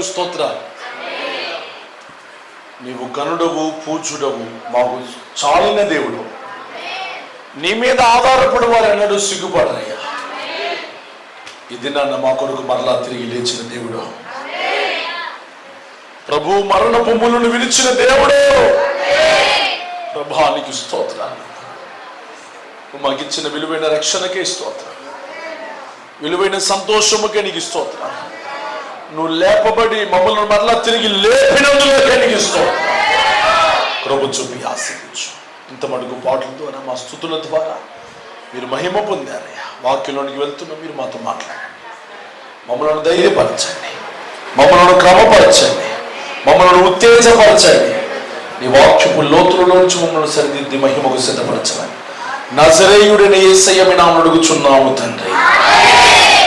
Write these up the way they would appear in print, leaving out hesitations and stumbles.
స్తోత్రాలు. నీవు గనుడవు, పూజుడవు, మాకు చాలిన దేవుడు. నీ మీద ఆధారపడి వారు ఎన్నడూ సిగ్గుపడరయ్యా. ఇది నన్ను మా కొరకు మరలా తిరిగి లేచిన దేవుడు. ప్రభు మరణ పొమ్ములను విలిచిన దేవుడు. ప్రభానికి స్తోత్రాలు. మాకిచ్చిన విలువైన రక్షణకే స్తోత్రం, విలువైన సంతోషముకే నీకు స్తోత్రాలు. నువ్వు లేపబడి మమ్మల్ని మరలా తిరిగి లేపినందుకే నీకు స్తోత్రం. కృప చూపి ఆశీర్వదించు. ఇంత మటుకు పాటల ద్వారా, మా స్తుతుల ద్వారా మీరు మహిమ పొందారయ్యా. వాక్యంలోనికి వెళ్తున్నా మీరు మాతో మాట్లాడండి. మమ్మల్ని ధైర్యపరచండి, మమ్మల్ని క్రమపరచండి, మమ్మల్ని ఉత్తేజపరచండి. నీ వాక్యపు లోతులలోంచి మమ్మల్ని సరిదిద్ది మహిమకు సిద్ధపరచమని నజరేయుడైన యేసయ్య నామమున అడుగుచున్నాము తండ్రి.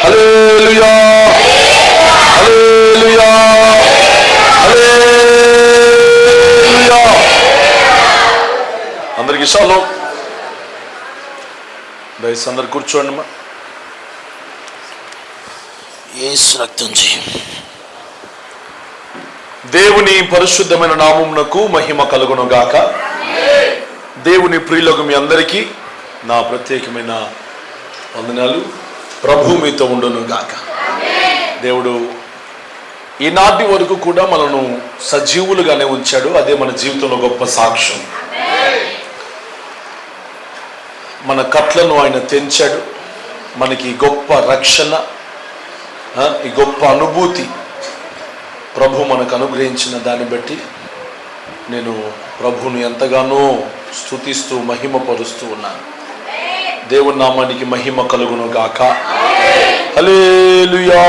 హల్లెలూయా, హల్లెలూయా, హల్లెలూయా. అందరికీ షాలోం. దయచేసి అందరు కూర్చోండి. మా యేసు రక్తం చేయి. దేవుని పరిశుద్ధమైన నామమునకు మహిమ కలుగును గాక. దేవుని ప్రియులకు మీ అందరికీ నా ప్రత్యేకమైన వందనాలు. ప్రభు మీతో ఉండును గాక. దేవుడు ఈనాటి వరకు కూడా మనను సజీవులుగానే ఉంచాడు. అదే మన జీవితంలో గొప్ప సాక్ష్యం. మన కట్లను ఆయన తెంచాడు. మనకి గొప్ప రక్షణ, ఈ గొప్ప అనుభూతి ప్రభు మనకు అనుగ్రహించిన దాన్ని బట్టి నేను ప్రభువుని ఎంతగానో స్తుతిస్తూ మహిమపరుస్తూ ఉన్నాను. దేవుని నామానికి మహిమ కలుగును గాక. హల్లెలూయా.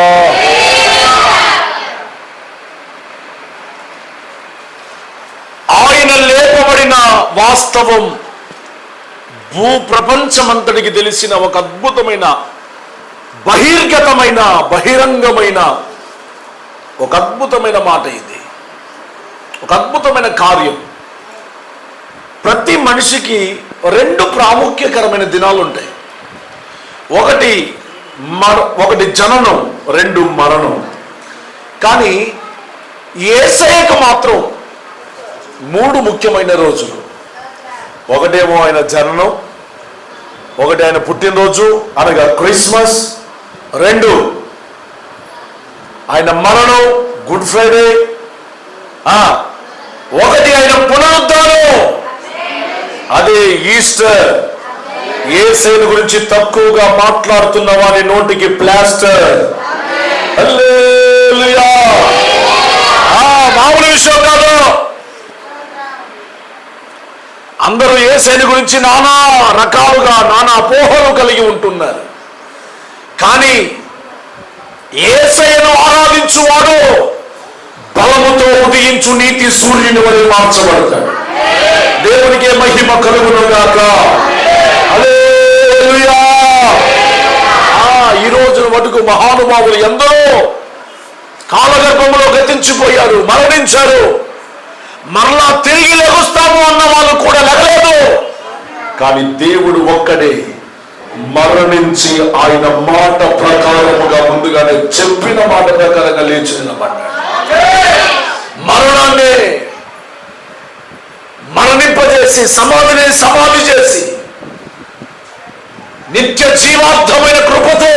ఆయన లేపబడిన వాస్తవం భూ ప్రపంచమంతటికి తెలిసిన ఒక అద్భుతమైన, బహిర్గతమైన, బహిరంగమైన ఒక అద్భుతమైన మాట ఇది. ఒక అద్భుతమైన కార్యం. ప్రతి మనిషికి రెండు ప్రాముఖ్యకరమైన దినాలు ఉంటాయి. ఒకటి జననం, రెండు మరణం. కానీ యేసయ్యకు మాత్రం మూడు ముఖ్యమైన రోజులు. ఒకటేమో ఆయన జననం, ఒకటి ఆయన పుట్టినరోజు అనగా క్రిస్మస్, రెండు ఆయన మరణం గుడ్ ఫ్రైడే, ఒకటి ఆయన పునరుద్ధానం అదే ఈస్టర్. యేసయ్య గురించి తక్కువగా మాట్లాడుతున్న వారి నోటికి ప్లాస్టర్. హల్లెలూయా. మామూలు విషయం కాదు. అందరూ యేసయ్య గురించి నానా రకాలుగా, నానా అపోహలు కలిగి ఉంటున్నారు. కానీ యేసయ్యను ఆరాధించువాడు బలముతో ఉదయించు నీతి సూర్యుని వలె మార్చబడతాడు. దేవునికే మహిమ కలుగును గాక. హల్లెలూయా. ఈ రోజున మటుకు మహానుభావులు ఎందరో కాలగర్భంలో గతించిపోయారు, మరణించారు. మరలా తిరిగి లెగుస్తాము అన్న వాళ్ళు కూడా లెగలేదు. కానీ దేవుడు ఒక్కడే మరణించి ఆయన మాట ప్రకారముగా ముందుగానే చెప్పిన మాట ప్రకారంగా లేచి నిలబడ్డాడు. మరణాన్ని మరణింపజేసి, సమాధి చేసి నిత్య జీవార్థమైన కృపతో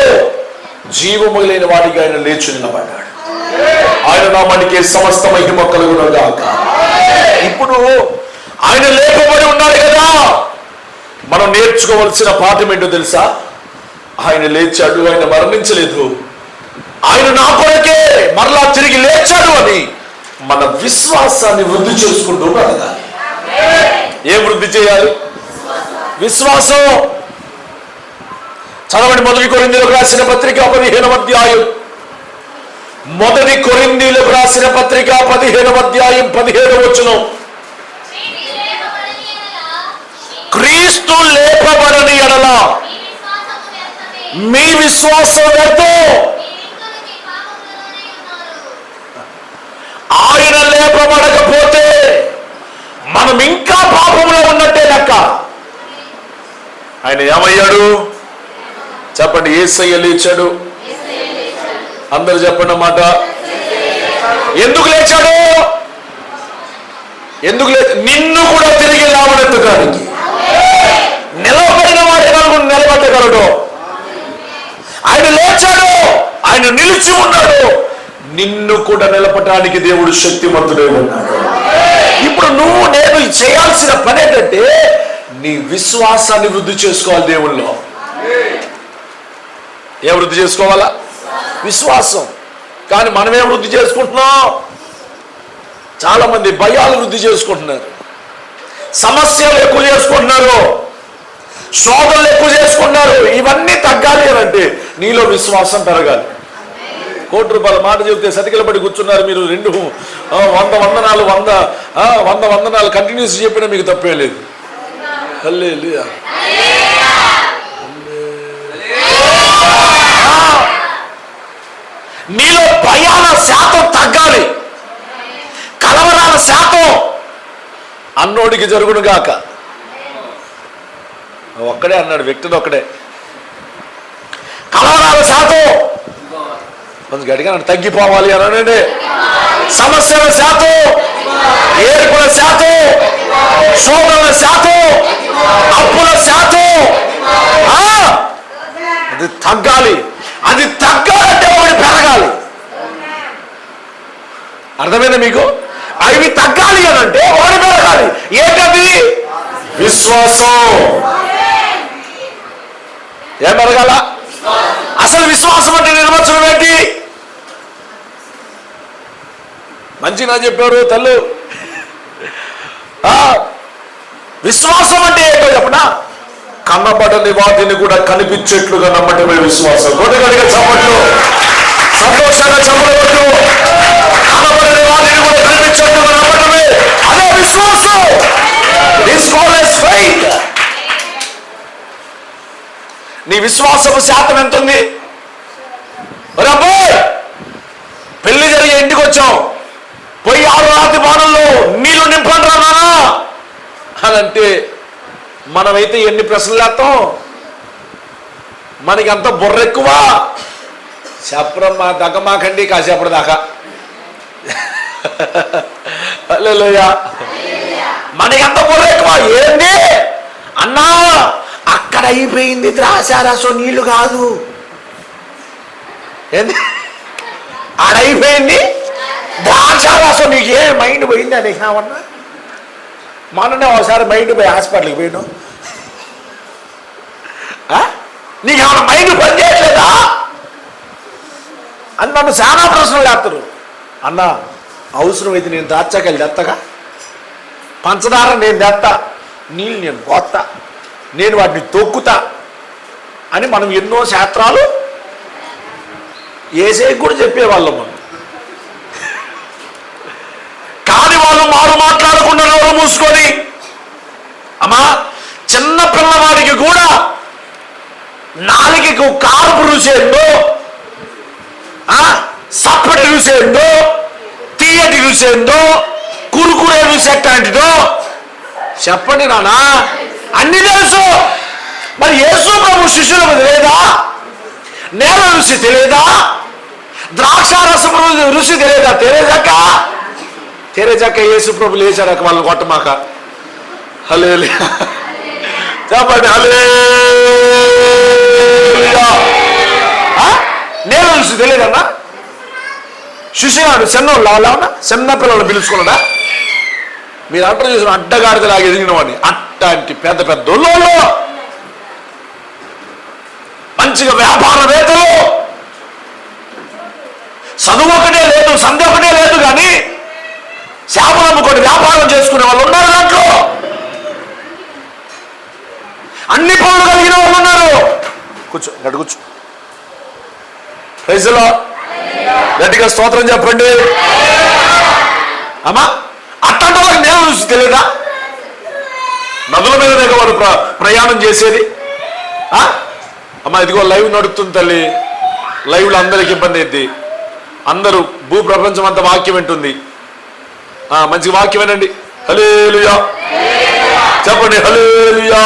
జీవము లేని వాడికి ఆయన లేచి నిలబడ్డాడు. ఆయన నామానికి సమస్త మహిమ కలుగును గాక. ఇప్పుడు ఆయన లేపబడి ఉన్నాడు కదా. మనం నేర్చుకోవలసిన పాఠం ఏంటో తెలుసా? ఆయన లేచాడు, ఆయన మరణించలేదు. ఆయన నా కొరకే మరలా తిరిగి లేచాడు అని మన విశ్వాసాన్ని వృద్ధి చేసుకుంటూ బ్రతకాలి. ఏం వృద్ధి చేయాలి? విశ్వాసం. చదవండి. మొదటి కొరింథీయులకు రాసిన పత్రిక 15వ అధ్యాయం. మొదటి కొరింథీయులకు రాసిన పత్రిక 15వ అధ్యాయం 17వ వచనం. క్రీస్తు లేపబడని ఎడల మీ విశ్వాసం వ్యర్థం. ఆయన లేపబడకపోతే మనం ఇంకా పాపంలో ఉన్నట్టే లెక్క. ఆయన ఏమయ్యాడు చెప్పండి? యేసయ్య లేచాడు. అందరు చెప్పండి మాట. ఎందుకు లేచాడు? నిన్ను కూడా తిరిగి లేవనెత్తడానికి. నిలబడిన వాడు ఎలాగో నిలబెట్టగలడు. ఆయన లేచాడు, ఆయన నిలిచి ఉన్నాడు. నిన్ను కూడా నిలపటానికి దేవుడు శక్తిమంతుడే ఉన్నాడు. ఇప్పుడు నేను చేయాల్సిన పని ఏంటంటే నీ విశ్వాసాన్ని వృద్ధి చేసుకోవాలి. దేవుల్లో ఏ వృద్ధి చేసుకోవాలా? విశ్వాసం. కానీ మనమే వృద్ధి చేసుకుంటున్నాం? చాలా మంది భయాలు వృద్ధి చేసుకుంటున్నారు, సమస్యలు ఎక్కువ చేసుకుంటున్నారు, శోధనలు ఎక్కువ చేసుకుంటున్నారు. ఇవన్నీ తగ్గాలి అని అంటే నీలో విశ్వాసం పెరగాలి. కోటి రూపాయల మాట చెబితే సతికిల పడి కూర్చున్నారు మీరు. 100 వందనాలు కంటిన్యూస్ చెప్పినా మీకు తప్పే లేదు. హల్లెలూయా. నీలో భయాల శాతం తగ్గాలి, కలవరాల శాతం అన్నోడికి జరుగును గాక. ఒక్కడే అన్నాడు, వ్యక్తిని ఒక్కడే. కలవరాల శాతం కొంచెం గట్టిగా తగ్గిపోవాలి అనండి. సమస్యల శాతం, ఏర్పుల శాతం, శోధనల శాతం, అప్పుల శాతం అది తగ్గాలి. అది తగ్గాలంటే ఒకటి పెరగాలి. అర్థమైందా మీకు? అవి తగ్గాలి అని అంటే ఒకటి పెరగాలి. ఏంటది? విశ్వాసం. ఏం పెరగాల? అసలు విశ్వాసం అంటే నిర్వచనం ఏంటి? మంచిగా చెప్పారు తల్లు. విశ్వాసం అంటే ఏంటో చెప్పనా? కనబడని వాటిని కూడా కనిపించేట్లుగా నమ్మటమే విశ్వాసం. కొద్దిగా చప్పట్లు, సంతోషంగా చప్పట్లు. కనబడని వాటిని కూడా కనిపించేట్లుగా నమ్మటమే అదే విశ్వాసం. నీ విశ్వాసపు శాతం ఎంత ఉంది? పెళ్లి జరిగే ఇంటికి వచ్చాం, పోయి 6 రాతి బాణంలో నీళ్లు నింపండి రా నాన్న అని అంటే మనమైతే ఎన్ని ప్రశ్నలు వేస్తాం? మనకి అంత బుర్ర ఎక్కువ. చెప్పరమ్మా దగ్గమాకండి కాసేపటి దాకా. హల్లెలూయా. మనకి అంత బుర్ర ఎక్కువ. ఏంది అన్నా అక్కడ అయిపోయింది ద్రాక్షారసం, నీళ్లు కాదు. ఏంది ఆడైపోయింది ద్రాక్షారసం. నీకు ఏ మైండ్ పోయింది అని కావన్నా? మననే ఒకసారి మైండ్ పోయి హాస్పిటల్కి పోయినాం. నీకు ఏమైనా మైండ్ పని చేయట్లేదా అని నన్ను చాలా ప్రశ్నలు వేస్తారు. అన్నా అవసరమైతే నేను దాచాకెళ్ళి తెత్తగా, పంచదార నేను తెత్తా, నీళ్ళు నేను పోత్తా, నేను వాటిని తొక్కుతా అని మనం ఎన్నో శాస్త్రాలు ఏసేకి కూడా చెప్పేవాళ్ళం మనం. కానీ వాళ్ళు మారు మాట్లాడకుండా నోరు మూసుకొని, అమ్మా చిన్న పిల్లవాడికి కూడా నాలుగుకు కారుపు రుసేందో, సప్పటి రుసేందో, తీయటి రుసేందో, కురుకురే రుసి ఎట్లాంటిదో చెప్పండి నానా. అన్ని తెలుసు. మరి యేసు ప్రభు శిష్యులకు తెలియదా? నేల రుచి తెలియదా? ద్రాక్షారసం రుచి తెలియదా? తెరేజాక యేసు ప్రభు లేచాడక వాళ్ళని కొట్టమాక. హల్లెలూయా చెప్పండి. హల్లెలూయా. నేల రుచి తెలియదన్నా? శిష్యుడు చిన్నోళ్ళు లావున్నా, చిన్న పిల్లలు పిలుచుకున్నాడా? మీరు అంటారు చూసిన అడ్డగాడిదలాగా ఎదిగిన వాడిని, అట్లాంటి పెద్ద పెద్దోళ్ళు, మంచిగా వ్యాపారవేత్తలు, చదువు ఒకటే లేదు, సంధ్య ఒకటే లేదు, కానీ చేపలు అమ్ముకొని వ్యాపారం చేసుకునే వాళ్ళు ఉన్నారు. దాంట్లో అన్ని పనులు కలిగిన వాళ్ళు ఉన్నారు. కూర్చో, గట్టి కూర్చో. Praise the lord. గట్టిగా స్తోత్రం చెప్పండి. అమ్మా అట్లాంటి వాళ్ళకి నేల రుచి తెలియదా? నదుల మీదనే వారు ప్రయాణం చేసేది. అమ్మా ఇదిగో లైవ్ నడుస్తుంది తల్లి, లైవ్లో అందరికి ఇబ్బంది అయింది. అందరూ భూప్రపంచం అంతా వాక్యం వింటుంది. మంచి వాక్యం వినండి. హల్లెలూయా చెప్పండి. హల్లెలూయా.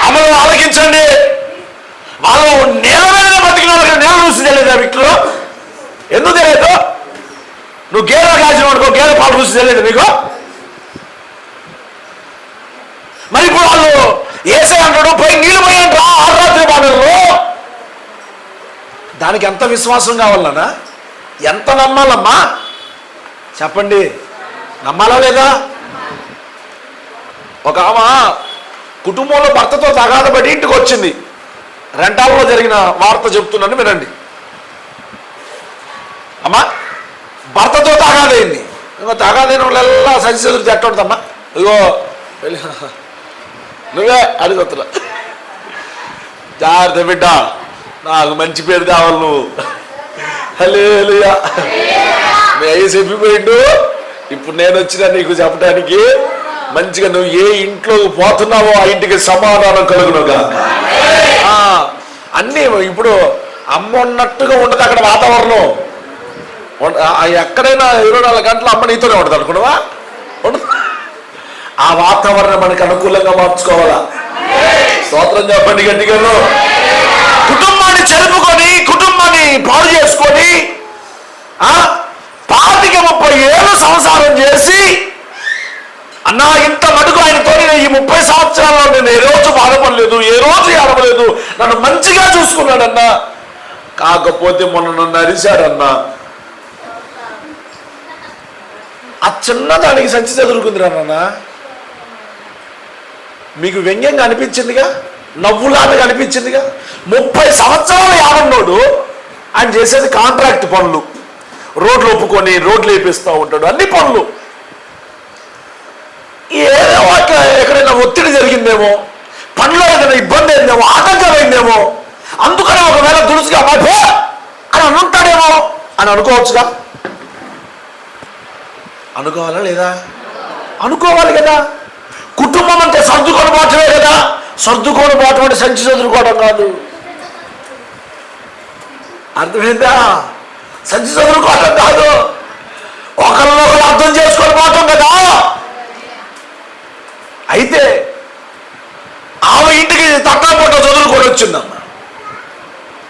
అమ్మను ఆలకించండి. వాళ్ళు నేల మీద బతికిన వాళ్ళకి నేల రుచి తెలియదా? వీటిలో ఎందుకు తెలియదు? నువ్వు గేదె కాసిన అనుకో, గేదె పాలు రుచి తెలియదు నీకు. మరి ఇప్పుడు వాళ్ళు ఏసే అంటాడు పోయి నీళ్ళు పోయంట్రా ఆర్రాత్రి బాధల్లో. దానికి ఎంత విశ్వాసం కావాలన్నా, ఎంత నమ్మాలమ్మా చెప్పండి? నమ్మాలా లేదా? ఒక ఆమె కుటుంబంలో భర్తతో తగాదపడి ఇంటికి వచ్చింది. రెంటాల్లో జరిగిన వార్త చెప్తున్నాను వినండి. అమ్మా భర్తతో తగాదైంది. తగాదైన వాళ్ళెల్లా సంచి చదువుతూ ఎట్ట ఉంటుందమ్మా? ఇగో నువ్వే అడుగుతున్నా, జాగ్రత్త బిడ్డ, నాకు మంచి పేరు కావాలి నువ్వు. హల్లెలూయా. మీ అయ్యి చెప్పిపోయిండు, ఇప్పుడు నేను వచ్చినా నీకు చెప్పడానికి. మంచిగా నువ్వు ఏ ఇంట్లోకి పోతున్నావో ఆ ఇంటికి సమాధానం కలుగునుగా. అన్నీ ఇప్పుడు అమ్మ ఉన్నట్టుగా ఉండదు అక్కడ వాతావరణం. ఎక్కడైనా 24 గంటలు అమ్మ నీతోనే ఉండదు అనుకున్నావా? ఉండదు. ఆ వాతావరణం మనకి అనుకూలంగా మార్చుకోవాలా? స్తోత్రం చెప్పండి గట్టిగా. కుటుంబాన్ని చెరుపుకొని, కుటుంబాన్ని పాడు చేసుకొని 25-30 ఏళ్ళు సంసారం చేసి, అన్నా ఇంత మటుకు ఆయనతో ఈ 30 సంవత్సరాల్లో నేను ఏ రోజు బాధపడలేదు, ఏ రోజు ఏడవలేదు, నన్ను మంచిగా చూసుకున్నాడన్నా. కాకపోతే మొన్న నన్ను అరిశాడన్నా. ఆ చిన్నదానికి సంచి చదువుకుందిరా నాన్న. మీకు వ్యంగ్యంగా అనిపించిందిగా, నవ్వులాగా అనిపించిందిగా. 30 సంవత్సరాలు యావన్నోడు ఆయన చేసేది కాంట్రాక్ట్ పనులు, రోడ్లు ఒప్పుకొని రోడ్లు వేపిస్తూ ఉంటాడు, అన్ని పనులు. ఏదో ఎక్కడైనా ఒత్తిడి జరిగిందేమో, పనిలో ఏదైనా ఇబ్బంది అయిందేమో, ఆటంకమైందేమో, అందుకని ఒకవేళ దురుసుగా పో అని అనుంటాడేమో అని అనుకోవచ్చుగా. అనుకోవాలా లేదా? అనుకోవాలి కదా. కుటుంబం అంటే సర్దుకొని పోవటమే కదా. సర్దుకొని పోవటం అంటే సంచి చదువుకోవడం కాదు. అర్థమైందా? సంచి చదువుకోవటం కాదు, ఒకరినొకరు అర్థం చేసుకొని పోవటం కదా. అయితే ఆమె ఇంటికి తట్టాపట్ట చదువుకొని వచ్చిందమ్మ.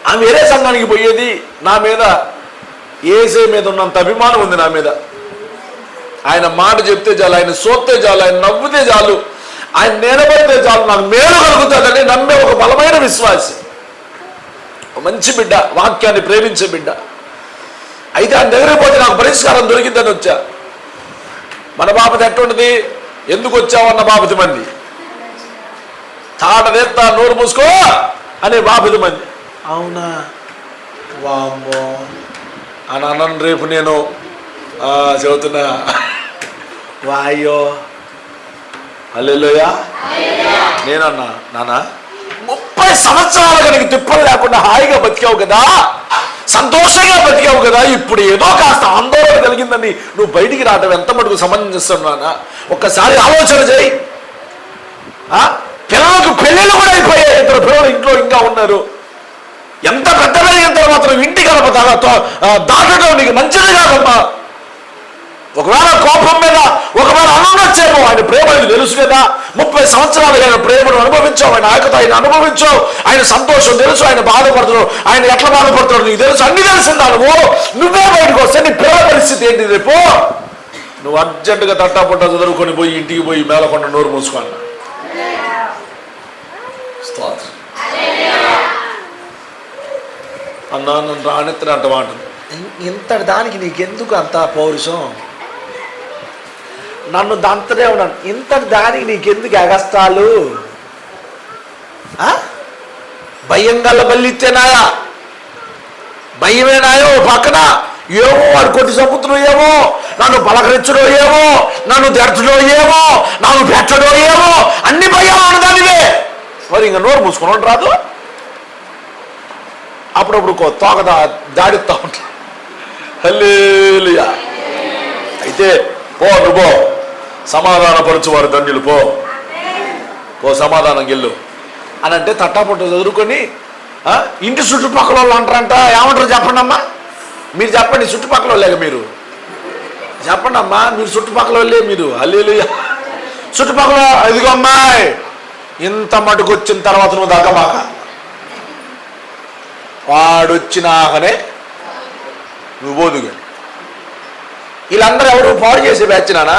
ఆమె వేరే సంఘానికి పోయేది. నా మీద ఏసే మీద ఉన్నంత అభిమానం ఉంది నా మీద. ఆయన మాట చెప్తే చాలు, ఆయన సోత్తే చాలు, ఆయన నవ్వుతే చాలు, ఆయన నిలబడితే చాలు, నాకు మేలు కలుగుతుందని నమ్మే ఒక బలమైన విశ్వాసి, మంచి బిడ్డ, వాక్యాన్ని ప్రేమించే బిడ్డ. అయితే ఆయన దగ్గరికి పోతే నాకు పరిష్కారం దొరికిందని వచ్చా. మన బాపతి ఎట్టుండది? ఎందుకు వచ్చావన్న బాపతి మంది, తాటదేత్తా నోరు మూసుకో అనే బాపతి మంది. అవునా వామ్మో అని అన్నాను. రేపు నేను చెబుతున్నా, వాయ్యో హల్లెలూయా. నేనన్నా, నాన్న 30 సంవత్సరాలుగా నీకు తిప్పలు లేకుండా హాయిగా బతికావు కదా, సంతోషంగా బతికావు కదా, ఇప్పుడు ఏదో కాస్త ఆందోళన కలిగిందని నువ్వు బయటికి రావడం ఎంత మటుకు సంబంధిస్తున్నానా? ఒక్కసారి ఆలోచన చేయి. పిల్లలకు పెళ్ళిళ్ళు కూడా అయిపోయాయి, 2 పిల్లలు ఇంట్లో ఇంకా ఉన్నారు. ఎంత పెద్ద పెరిగిన తర్వాత ఇంటి కలప దాటడం నీకు మంచిది కాదమ్మా. ఒకవేళ కోపం మీద ఒకవేళ అనునొచ్చేమో, ఆయన ప్రేమ నీకు తెలుసు కదా. 30 సంవత్సరాలుగా ఆయన ప్రేమను అనుభవించావు, ఆయన ఆకత ఆయన అనుభవించావు, ఆయన సంతోషం తెలుసు, ఆయన బాధపడుతున్నావు, ఆయన ఎట్లా బాధపడుతున్నావు నీకు తెలుసు, అన్ని తెలిసిందా నువ్వే బయటకు వస్తే నీ పిల్లల పరిస్థితి ఏంటి రేపు? నువ్వు అర్జెంటుగా తట్టాపుట్టా చదువుకొని పోయి ఇంటికి పోయి మేలకొండ నోరు మూసుకోండి. అన్నా నన్ను రానెత్తిన అంట మాట. ఇంతటి దానికి నీకెందుకు అంత పౌరుషం? నన్ను దంతనే ఉన్నాను, ఇంతటి దానికి నీకెందుకు ఎగస్టాలు? భయం గల్ల బల్లిత్తేనాయా, భయమేనాయో పక్కన. ఏమో వాడు కొట్టి చంపుతుడో ఏమో, నన్ను పలకరించడో ఏమో, నన్ను తెరచడో ఏమో, నన్ను పెట్టడో ఏమో, అన్ని భయం ఉన్నదానివే. మరి ఇంకా నోరు మూసుకొని రాదు. అప్పుడప్పుడు తోక దాడిస్తా ఉంటా. హల్లెలూయా. అయితే పో, నువ్వు పో, సమాధానపరచువారు ధన్యులు, పో సమాధానం గెల్లు అని అంటే తట్టాపుట్ట చదువుకొని ఇంటి చుట్టుపక్కల వాళ్ళు అంటారంట. ఏమంటారు చెప్పండి అమ్మా, మీరు చెప్పండి. చుట్టుపక్కల వాళ్ళేగా మీరు చెప్పండి అమ్మా, మీరు చుట్టుపక్కల వాళ్ళే మీరు. హల్లెలూయా. చుట్టుపక్కల ఇదిగో అమ్మాయి, ఇంత మటుకు వచ్చిన తర్వాత నువ్వు దగ్గమాక, వాడొచ్చినాకనే నువ్వు పోదు. వీళ్ళందరూ ఎవరు పాడు చేసే బ్యాచ్ నానా?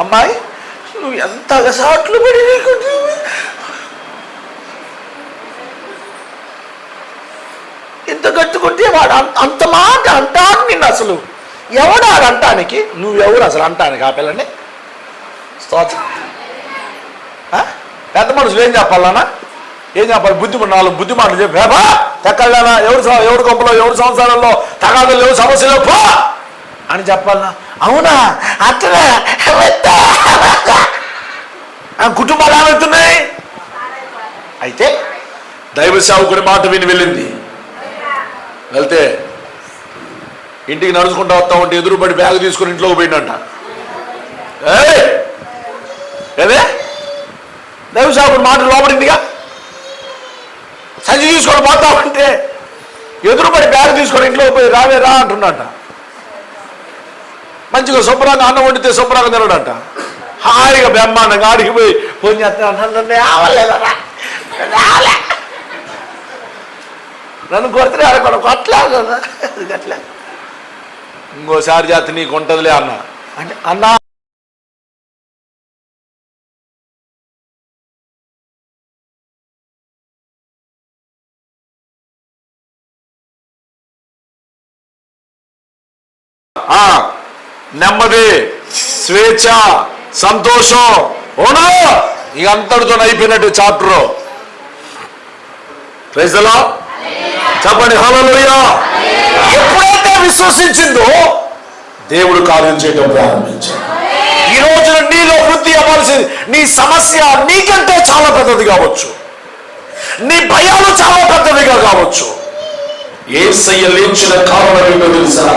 అమ్మాయి నువ్వు ఎంత అగసాట్లు పడి ఇంత కట్టుకుంటే వాడు అంత మాట అంటాను నిన్ను. అసలు ఎవడు ఆడు అంటానికి? నువ్వెవరు అసలు అంటానికి ఆ పిల్లని? స్తోత్రం. పెద్ద మనుషులు ఏం చెప్పాలన్నా? ఏం చెప్పాలి? నాలుగు బుద్ధి మాటలు చెప్పి బా ఎక్కడలేనా, ఎవరి గొప్పలో, ఎవరి సంవత్సరాల్లో తగాదులు లేవు, సమస్యలు పో అని చెప్పాలన్నా? అవునా? అట్లనే కుటుంబాలు ఏమవుతున్నాయి? అయితే దైవ సేవకుడి మాట విని వెళ్ళింది. వెళ్తే ఇంటికి నడుచుకుంటూ వస్తా ఉంటే ఎదురుపడి బ్యాగ్ తీసుకుని ఇంట్లోకి పోయిందంట. ఏదే దైవ సేవకుడి మాట లోపడిందిగా. సంచి తీసుకొని పోతా ఉంటే ఎదురుపడి బ్యాగ్ తీసుకొని ఇంట్లోకి పోయి రావే రా అంటున్నట. మంచిగా శుభ్రంగా అన్నం వండితే శుభ్రంగా తినడంట. హాయిగా బ్రహ్మాండంగా ఆడికి పోయి ఫోన్ చేస్తాను, నన్ను కొడితే ఆడకుండా కొట్లా అట్లా ఇంకోసారి చేత నీకు ఉంటుందిలే అన్న అంటే అన్నా నెమ్మది, స్వేచ్ఛ, సంతోషం ఓనా ఇక అంతటితో అయిపోయినట్టు చాప్టర్. Praise the lord. చెప్పండి హల్లెలూయా. ఎప్పుడైతే విశ్వసించిందో దేవుడు కార్యం చేయడం ప్రారంభించాడు. ఈ రోజున నీలో వృద్ధి అవ్వాల్సింది. నీ సమస్య నీకంటే చాలా పెద్దది కావచ్చు, నీ భయాలు చాలా పెద్దవిగా కావచ్చు. యేసయ్య లేచిన కారణం ఏంటో తెలుసా?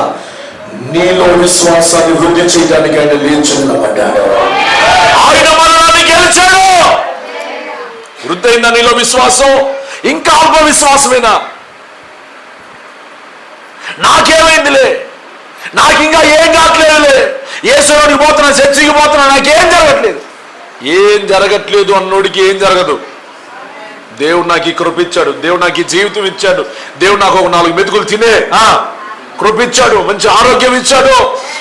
నీలో విశ్వాసాన్ని వృద్ధి చేయడానికి ఆయన లేచి నిలబడ్డాడు. ఆయన మరణాన్ని గెలిచాడు. వృద్ధి అయిందా నీలో విశ్వాసం? ఇంకా అల్ప విశ్వాసమేనా? నాకేమైందిలే, నాకు ఇంకా ఏం కావట్లేదులే, యేసులోనికి పోతున్నా, చర్చికి పోతున్నా, నాకేం జరగట్లేదు. ఏం జరగట్లేదు అన్నోడికి ఏం జరగదు. దేవుడు నాకు ఈ కృప ఇచ్చాడు, దేవుడు నాకు ఈ జీవితం ఇచ్చాడు, దేవుడు నాకు ఒక 4 మెతుకులు తినే కృప ఇచ్చాడు, మంచి ఆరోగ్యం ఇచ్చాడు,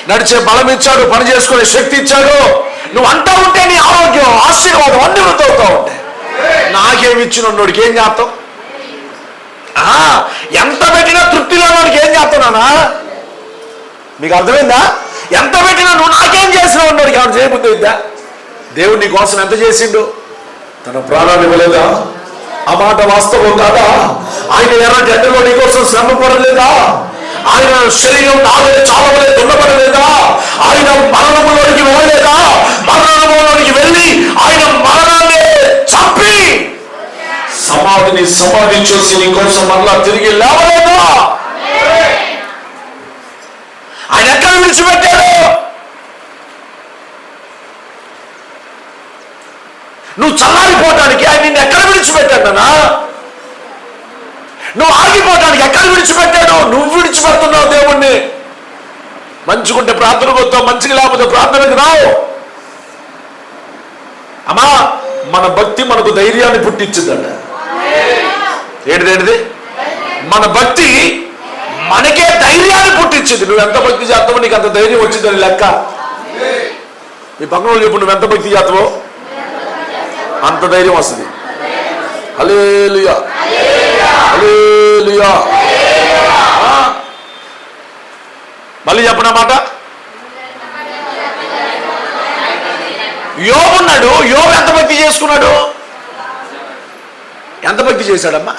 నడిచే బలం ఇచ్చాడు, పని చేసుకునే శక్తి ఇచ్చాడు. నువ్వు అంటా ఉంటే నీ ఆరోగ్యం, ఆశీర్వాదం అన్ని వృద్ధి అవుతా ఉంటాయి. నాకేమి ఇచ్చినోడికి ఏం చేస్తావు? ఎంత పెట్టినా తృప్తి లేనివాడికి ఏం చేస్తున్నానా? మీకు అర్థమైందా? ఎంత పెట్టినా నువ్వు నాకేం చేసిన ఉన్నోడికి ఆమె చేయబుద్ధి అయిద్దా? దేవుడు నీ కోసం ఎంత చేసిండు? తన ప్రాణాన్ని ఇవ్వలేదా? ఆ మాట వాస్తవం కాదా? ఆయన ఎర్రటి ఎండలో నీ కోసం శ్రమ పడలేదా? ఆయన శరీరం నాగలే చాలవలే దున్నపడలేదా? ఆయన మరణంలోనికి వెళ్ళలేదా? మరణంలోనికి వెళ్ళి ఆయన మరణాన్ని చంపి సమాధి చేసి నీ కోసం మరలా తిరిగి లేవలేదా? ఆయన ఎక్కడ విడిచిపెట్టాడు? నువ్వు చల్లారిపోవటానికి ఆయన నిన్ను ఎక్కడ విడిచిపెట్టాడనా? నువ్వు ఆగిపోవటానికి ఎక్కడ విడిచిపెట్టాడు? నువ్వు విడిచిపెడుతున్నావు దేవుణ్ణి. మంచిగుంటే ప్రార్థనకు వస్తావు, మంచిగా లేకపోతే ప్రార్థనకు రావు. అమ్మా, మన భక్తి మనకు ధైర్యాన్ని పుట్టించిందంట. ఏంటిది? మన భక్తి మనకే ధైర్యాన్ని పుట్టించింది. నువ్వు ఎంత భక్తి చేస్తావో నీకు అంత ధైర్యం వచ్చిందని లెక్క. మీ పక్కన చెప్పు, నువ్వు ఎంత భక్తి చేస్తావో అంత ధైర్యం వస్తుంది. హల్లెలూయా, హల్లెలూయా. మళ్ళీ చెప్పనమాట. యోబున్నాడు, యోబు ఎంత భక్తి చేసుకున్నాడు? ఎంత భక్తి చేశాడమ్మా?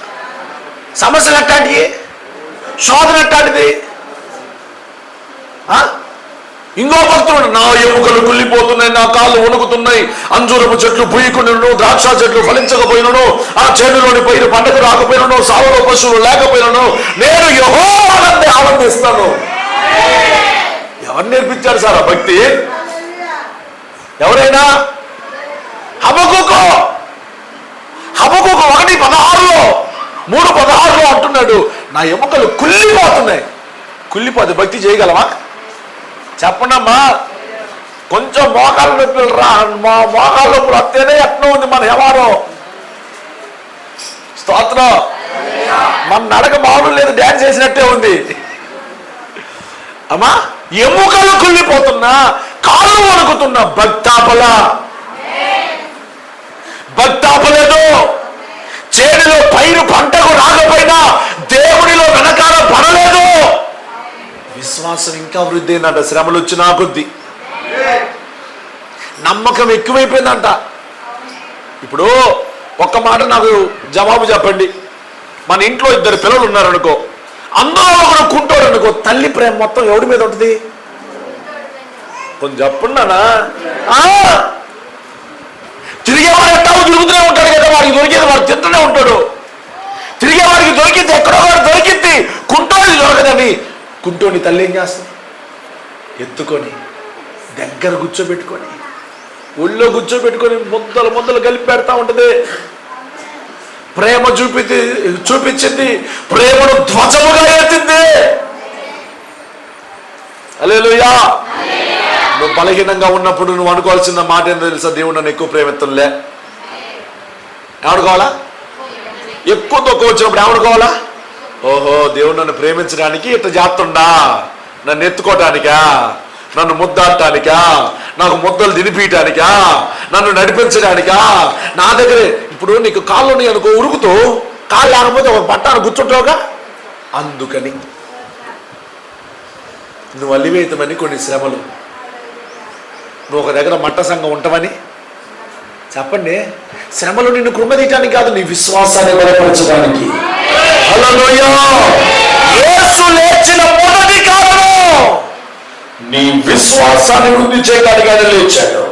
సమస్యలు ఎట్టాంటివి, శోధన ఎట్టాంటిది? ఇంకో భక్తుడు, నా ఎముకలు కుళ్ళిపోతున్నాయి, నా కాళ్ళు వణుకుతున్నాయి, అంజూరపు చెట్లు పూయకుండాను, ద్రాక్ష చెట్లు ఫలించకపోయినను, ఆ చేనులోని పైరు పంటకు రాకపోయినను, సావులో పశువులు లేకపోయినను, నేను యెహోవానందే ఆనందిస్తాను. ఎవరు నేర్పించారు సార్ ఆ భక్తి? ఎవరైనా? హబక్కూకు 1:16 3:16 అంటున్నాడు, నా ఎముకలు కుళ్ళిపోతున్నాయి. కుళ్ళిపోతే భక్తి చేయగలవా? చెప్పండమ్మా. కొంచెం మోకాళ్ళ నొప్పులు రా, మా మోకాళ్ళ నొప్పులు వస్తేనే ఎట్లా ఉంది మన వ్యవహారం. స్తోత్రం. మన నడక మామూలు లేదు, డ్యాన్స్ చేసినట్టే ఉంది. అమ్మా ఎముకలు కుళ్ళిపోతున్నా, కాళ్ళు వణుకుతున్నా, భక్తాపలేదు. చేనులో పైరు పంటకు రాకపోయినా దేవుడిలో వెనకాల పడలేదు. విశ్వాసం ఇంకా వృద్ధి అయిందంట శ్రమలు వచ్చినా కొద్ది. నమ్మకం ఎక్కువైపోయిందంట. ఇప్పుడు ఒక్క మాట నాకు జవాబు చెప్పండి. మన ఇంట్లో 2 పిల్లలు ఉన్నారనుకో, అందులో ఒకడు కుంటోడు అనుకో, తల్లి ప్రేమ మొత్తం ఎవడి మీద ఉంటుంది? కొంచెం చెప్పున్నానా? తిరిగేవాడు ఎట్టావు తిరుగుతూనే ఉంటాడు కదా, వాడికి దొరికేది వాడు తింటూనే ఉంటాడు. తిరిగేవాడికి దొరికింది, ఎక్కడో వాడు దొరికింది, కుంటోడి దొరకదని కుంటోని తల్లి ఏం చేస్తుంది? ఎత్తుకొని దగ్గర కూర్చోబెట్టుకొని ఒళ్ళో కూర్చోబెట్టుకొని ముద్దలు కలిపి పెడతా ఉంటుంది. ప్రేమ చూపించింది, ప్రేమను ధ్వజముగా ఎత్తింది. హల్లెలూయా. నువ్వు బలహీనంగా ఉన్నప్పుడు నువ్వు అనుకోవాల్సిన మాట ఏంటో తెలుసా? దేవుడు నన్ను ఎక్కువ ప్రేమ ఎత్తులే. ఏమనుకోవాలా? ఎక్కువ తక్కువ వచ్చినప్పుడు ఏమనుకోవాలా? ఓహో, దేవుడు నన్ను ప్రేమించడానికి ఇట్లా చేస్తుండా, నన్ను ఎత్తుకోవటానికా, నన్ను ముద్దాడటానికా, నాకు ముద్దలు తినిపించటానికా, నన్ను నడిపించడానికా, నా దగ్గరే. ఇప్పుడు నీకు కాళ్ళు ఉన్నాయి అనుకో, ఉరుకుతూ కాళ్ళు లేకపోతే ఒక పట్టాను కూర్చుంటావుగా. అందుకని నువ్వు అలివేతమని కొన్ని శ్రమలు, నువ్వు ఒక దగ్గర మట్ట సంఘం ఉంటావని చెప్పండి. శ్రమలు నిన్ను కృంగదీయటానికి కాదు, నీ విశ్వాసాన్ని బలపరచడానికి. హల్లెలూయా. యేసు లేచిన మొదటి కారణం నీ విశ్వాసాన్ని వృద్ధి చేయడానికి ఆయన లేచాడు.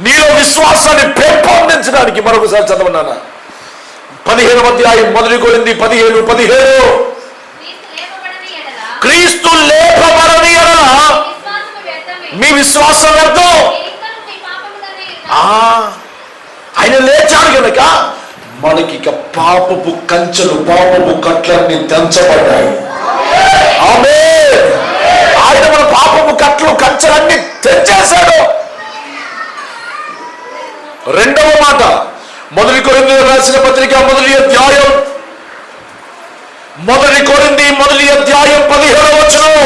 నీలో విశ్వాసాన్ని పెంపొందించడానికి. మరొకసారి చదవన్నానా? 15వ అధ్యాయం 1 కొరింథీ 15:17. క్రీస్తు లేపబడని యెడల మీ విశ్వాసం వ్యర్థం. ఆయన లేచాడు కనుక మనకి ఇక పాపపు కంచెలు, పాపపు కట్లన్నీ తెంచబడ్డాయి. ఆమేన్. ఆయన మన పాపపు కట్లు, కంచెలన్నీ తెంచేశాడు. 2వ మాట 1 కొరింథీయులకు రాసిన పత్రిక 1వ అధ్యాయం 17వ వచనం.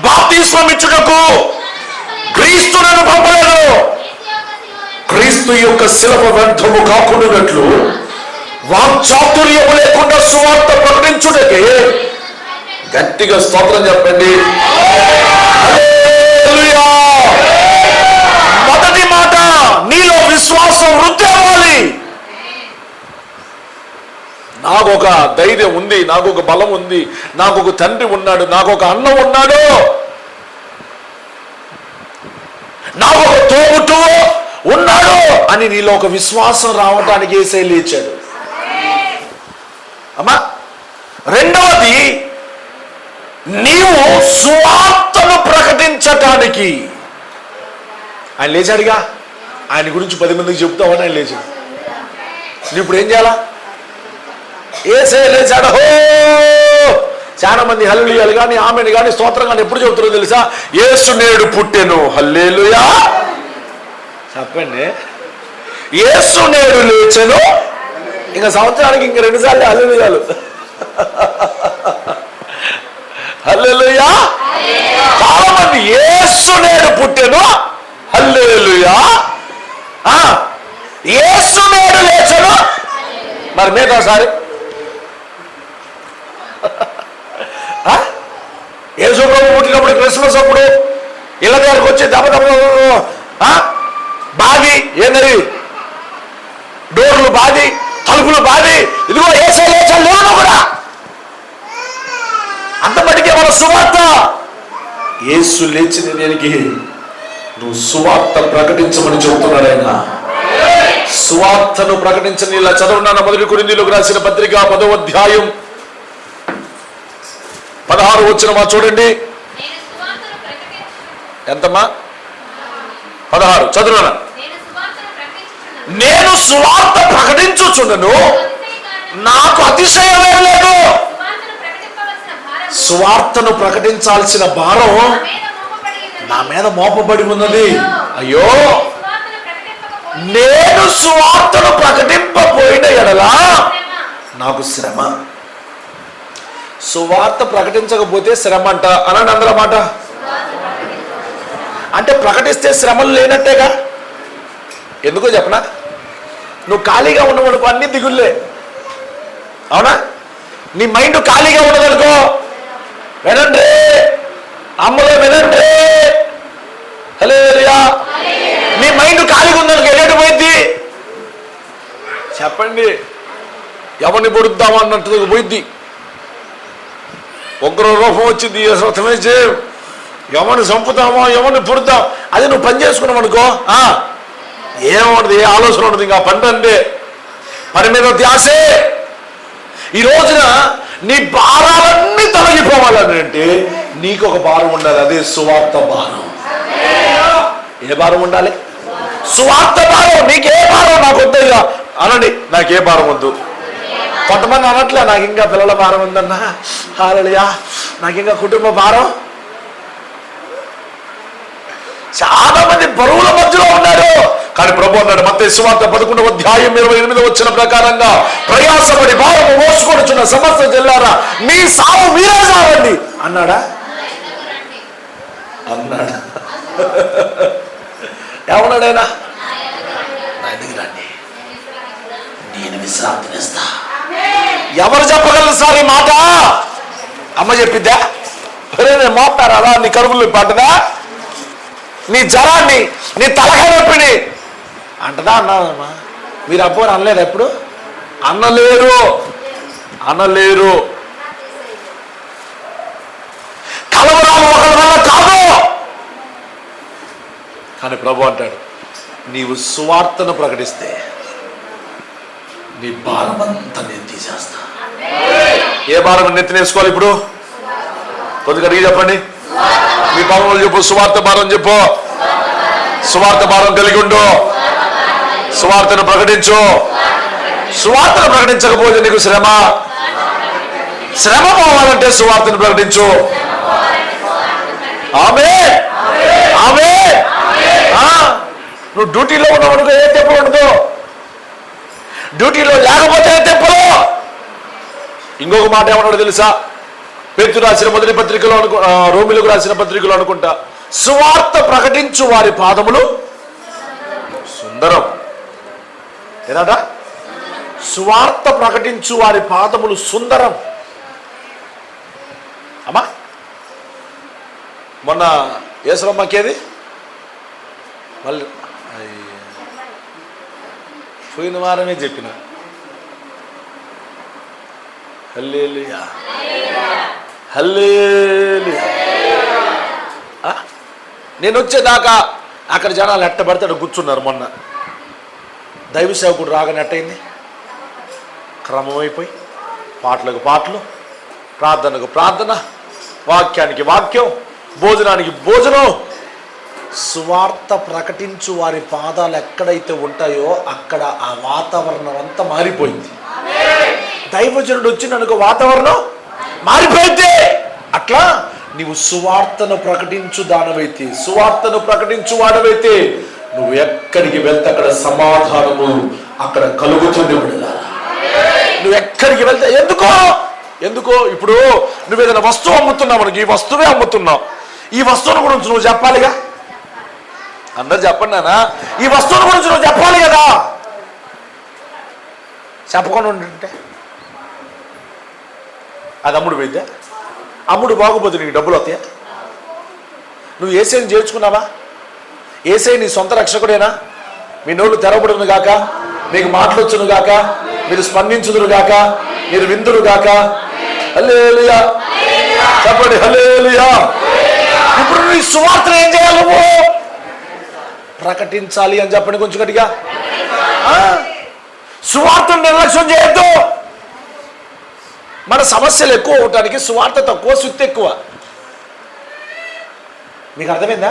బాప్తిస్మం ఇచ్చుటకు క్రీస్తు నన్ను పంపలేదు, క్రీస్తు యొక్క శిలువ వ్యర్థము కాకుండానట్లు వాక్చాతుర్యము లేకుండా సువార్త ప్రకటించుటకే. గట్టిగా స్తోత్రం చెప్పండి. హల్లెలూయా. మొదటి మాట, నీలో విశ్వాసం వృద్ధి అవ్వాలి. నాకు ఒక ధైర్యం ఉంది, నాకు ఒక బలం ఉంది, నాకు ఒక తండ్రి ఉన్నాడు, నాకు ఒక అన్న ఉన్నాడు, నాకు ఒక తోబుట్టు ఉన్నాడు అని నీలో ఒక విశ్వాసం రావడానికి యేసయ్య లేచాడు. అమ్మా, రెండవది, నీవు సువార్తను ప్రకటించటానికి ఆయన లేచాడుగా. ఆయన గురించి 10 మందికి చెప్తావని ఆయన లేచాడు. నువ్వు ఇప్పుడు ఏం చేయాలా? యేసయ్య లేచాడు. హో, చాలా మంది హల్లెలూయాలు కానీ, ఆమెను కానీ, స్తోత్రం కానీ ఎప్పుడు చెబుతారో తెలుసా? యేసు నేడు పుట్టెను. హల్లెలూయా చెప్పండి. యేసు నేడు లేచెను. ఇంకా సంవత్సరానికి ఇంక 2 సార్లు హల్లెలూయాలు. హల్లెలూయా. చాలా మంది యేసు నేడు పుట్టెను, హల్లెలూయా, యేసు నేడు లేచెను. మరి మిగతాసారి యేసు ప్రభు పుట్టినప్పుడు క్రిస్మస్ అప్పుడు ఇళ్ళ దగ్గరకు వచ్చి బాది ఏంటది, డోర్లు బాది, తలుపులు బాది, ఇదిగో యేసయ్య లేచాడు లేవను కూడా. అంత మటుకే మన సువార్త. యేసు లేచిన దేనికి? నువ్వు సువార్త ప్రకటించమని చెబుతున్నాడు ఆయన. సువార్తను ప్రకటించని. ఇలా చదవన్నాను 1 కొరింథీయులకు రాసిన పత్రిక 10వ అధ్యాయం 16వ వచనం చూడండి. ఎంతమ్మా? 16 చదువునా? నేను సువార్త ప్రకటించుచుండను, నాకు అతిశయమే లేదు. సువార్తను ప్రకటించాల్సిన భారం నా మీద మోపబడి ఉన్నది. అయ్యో, నేను సువార్తను ప్రకటింపబోయిన ఎడల నాకు శ్రమ. సువార్త ప్రకటించకపోతే శ్రమ అంట అనండి అందరూ మాట. అంటే ప్రకటిస్తే శ్రమలు లేనట్టేగా. ఎందుకో చెప్పనా, నువ్వు ఖాళీగా ఉన్నవనుకో అన్ని దిగుళ్ళే, అవునా? నీ మైండ్ ఖాళీగా ఉన్నదనుకో, వినండి అమ్మలో వినండి, హల్లెలూయా. నీ మైండ్ ఖాళీగా ఉందనుకో ఎటు పోయిద్ది చెప్పండి? ఎవరిని పొడుద్దామా అన్నట్టు పోయిద్ది. ఉగ్ర రూపం వచ్చింది, అర్థమైతే ఎవరిని చంపుతామో ఎవరిని పుడతాం, అది నువ్వు పని చేసుకున్నావు అనుకో ఏముండదు, ఏ ఆలోచన ఉండదు. ఇంకా పని అంటే పని మీద ధ్యాసే. ఈ రోజున నీ భారాలన్నీ తొలగిపోవాలని అంటే నీకు ఒక భారం ఉండాలి, అదే సువార్త భారం. ఏ భారం ఉండాలి? సువార్త భారం. నీకే భారం నాకు వద్దు అనండి, నాకే భారం వద్దు. కొంతమంది అనట్లే, నాకు ఇంకా పిల్లల భారం ఉందన్నా, హల్లెలూయా, నాకు ఇంకా కుటుంబ భారం. చాలా మంది బరువుల మధ్యలో ఉన్నారు. కానీ ప్రభు అన్నాడు మత్తయి సువార్త 11వ అధ్యాయం 28వ వచనం ప్రకారంగా, ప్రయాసపడి భారము మోసుకొనుచున్న సమస్త జల్లారా మీ సావు మీరే సావండి అన్నాడా? అన్నాడా? ఏమన్నాడైనా? నా దగ్గర రండి, నేను విశ్రాంతినిస్తా. ఎవరు చెప్పగలరు సార్ ఈ మాట? అమ్మ చెప్పిద్దా? నేను మోపుతారా అలా నీ కరువులు పడ్డదా? నీ జ్వరాన్ని, నీ తలకాయ నొప్పిని అంటదా? అన్నాదమ్మా. మీరు అప్పుడు అనలేదు, ఎప్పుడు అనలేరు, అనలేరు. కలవరాలు ఒకరి వల్ల కాదు. కానీ ప్రభు అంటాడు, నీవు సువార్తను ప్రకటిస్తే నీ భారం అంతా నేను తీసేస్తా. ఏ భారం నెత్తినేసుకోవాలి ఇప్పుడు? కొద్దిగా అడిగి చెప్పండి. మీ భావం చెప్పు, సువార్త భారం చెప్పు. సువార్త భారం కలిగి ఉండు, సువార్తను ప్రకటించు. సువార్తను ప్రకటించకపోతే నీకు శ్రమ. శ్రమ పోవాలంటే సువార్తను ప్రకటించు. ఆమేన్, ఆమేన్. నువ్వు డ్యూటీలో ఉన్నావు, ఏ తెప్పలు ఉండదు. డ్యూటీలో లేకపోతే తెప్పలు. ఇంకొక మాట ఏమన్నాడు తెలుసా? పేతురు రాసిన మొదటి పత్రికలో రోమిలకు రాసిన పత్రికలో అనుకుంటా, సువార్త ప్రకటించు వారి పాదములు సుందరం. ఏదట? సువార్త ప్రకటించు వారి పాదములు సుందరం. అమ్మా మొన్న యేసరమ్మకేది మళ్ళీ పోయిన వారమే చెప్పిన, హల్లెలూయా, హల్లెలూయా. నేను వచ్చేదాకా అక్కడ జనాలు ఎట్టబడితే కూర్చున్నారు. మొన్న దైవ సేవకుడు రాగానే ఎట్టయింది, క్రమమైపోయి పాటలకు పాటలు, ప్రార్థనకు ప్రార్థన, వాక్యానికి వాక్యం, భోజనానికి భోజనం. సువార్త ప్రకటించు వారి పాదాలు ఎక్కడైతే ఉంటాయో అక్కడ ఆ వాతావరణం అంతా మారిపోయింది. దైవజనుడు వచ్చిననుకో వాతావరణం మారిపోయింది. అట్లా నీవు సువార్తను ప్రకటించు దానవైతే, సువార్తను ప్రకటించు వాడవైతే నువ్వు ఎక్కడికి వెళ్తే అక్కడ సమాధానము అక్కడ కలుగుతుంది. నువ్వు ఎక్కడికి వెళ్తే ఎందుకో ఇప్పుడు నువ్వు ఏదైనా వస్తువు అమ్ముతున్నావు, మనకి ఈ వస్తువే అమ్ముతున్నావు, ఈ వస్తువుని గురించి నువ్వు చెప్పాలిగా. అందరు చెప్పండి నాన్న, ఈ వస్తువుని గురించి నువ్వు చెప్పాలి కదా. చెప్పకుండా ఉంటే అది అమ్ముడు పోయిద్దా? అమ్ముడు బాగుపోతే నీకు డబ్బులు వస్తాయా? నువ్వు యేసయ్యని చేర్చుకున్నావా? యేసయ్య నీ సొంత రక్షకుడేనా? మీ నోళ్ళు తెరవబడును గాక, మీకు మాటలొచ్చును గాక, మీరు స్పందించుదురు గాక, మీరు విందురు గాక. హల్లెలూయా చెప్పండి, హల్లెలూయా. ఇప్పుడు నీ సువార్తను ఏం చేయాలి? నువ్వు ప్రకటించాలి అని చెప్పండి కొంచెం గట్టిగా. సువార్తను నిర్లక్ష్యం చేయొద్దు. మన సమస్యలు ఎక్కువ అవటానికి సువార్త తక్కువ, సుత్తి ఎక్కువ. మీకు అర్థమైందా?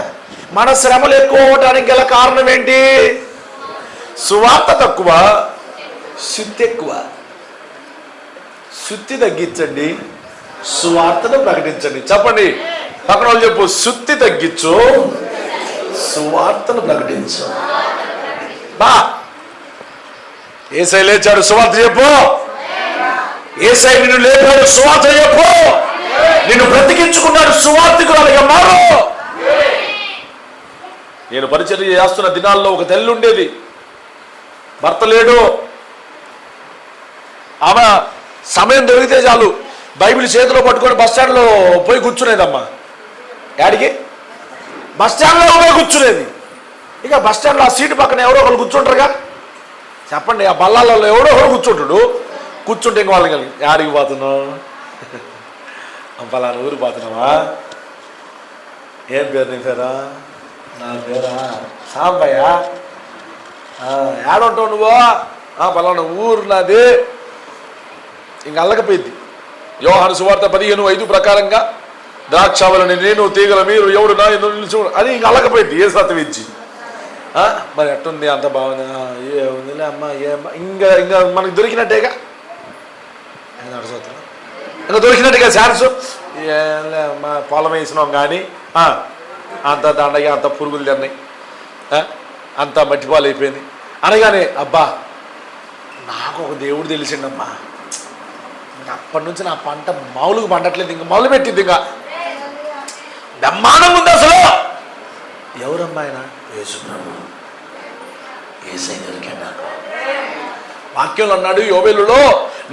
మన శ్రమలు ఎక్కువ అవటానికి గల కారణం ఏంటి? సువార్త తక్కువ, సుత్తి ఎక్కువ. సుత్తి తగ్గించండి, సువార్తను ప్రకటించండి. చెప్పండి పక్కన వాళ్ళు చెప్పు, సుత్తి తగ్గించు, సువార్తను ప్రకటించు. బా యేసయ్య లేచాడు, సువార్త చెప్పు. యేసయ్య నిన్ను లేపాడు, సువార్త చెప్పు. నిర్ణయించుకున్నాడు, సువార్థికురాలుగా మారు. నేను పరిచర్య చేస్తున్న దినాల్లో ఒక తల్లి ఉండేది, భర్త లేడు. ఆమె సమయం దొరికితే చాలు బైబిల్ చేతిలో పట్టుకొని బస్ స్టాండ్లో పోయి కూర్చునేదమ్మా. యాడికి? బస్ స్టాండ్లో పోయి కూర్చునేది. ఇక బస్ స్టాండ్లో ఆ సీటు పక్కన ఎవరో ఒకరు కూర్చుంటారుగా, చెప్పండి, ఆ బల్లాలలో ఎవడో ఒకరు కూర్చుంటాడు. కూర్చుంటే ఇంక వాళ్ళకి కలిగి, యాడికి పోతున్నావు? పలానా ఊరికి పోతున్నావా? ఏం పేరు నీ పేరా? నా పేరా సాంబయ్య. ఏడుంటావు నువ్వు? పలానా ఊరు నాది. ఇంక అల్లకపోయింది. యోహాను సువార్త 15:5 ప్రకారంగా ద్రాక్షావళిని నేను, తీగల మీరు, ఎవడు నా ఎందుకు నిలిచి, అది ఇంక అల్లకపోయింది. ఏ సత్యం ఇచ్చి మరి ఎట్టుంది, అంత బాగుంది, ఏముందిలే అమ్మ, ఏమ్మా, ఇంకా ఇంకా మనకు దొరికినట్టేగా, ఇంకా దొరికినట్టుగా ఛాన్స్. ఏంలే అమ్మ, పొలం వేసినాం కానీ అంత దండగా, అంత పురుగులు తిన్నాయి, అంత మట్టిపాలు అయిపోయింది అనగానే, అబ్బా నాకు ఒక దేవుడు తెలిసిండమ్మా, అప్పటి నుంచి నా పంట మామూలుగా పండట్లేదు, ఇంకా మొదలు పెట్టింది, ఇంకా బ్రహ్మాండంగా ఉంది అసలు. ఎవరమ్మా ఆయన? యేసుప్రభు. యేసయ్య దొరికాడు నాకు. వాక్యంలో అన్నాడు, యోబేలులో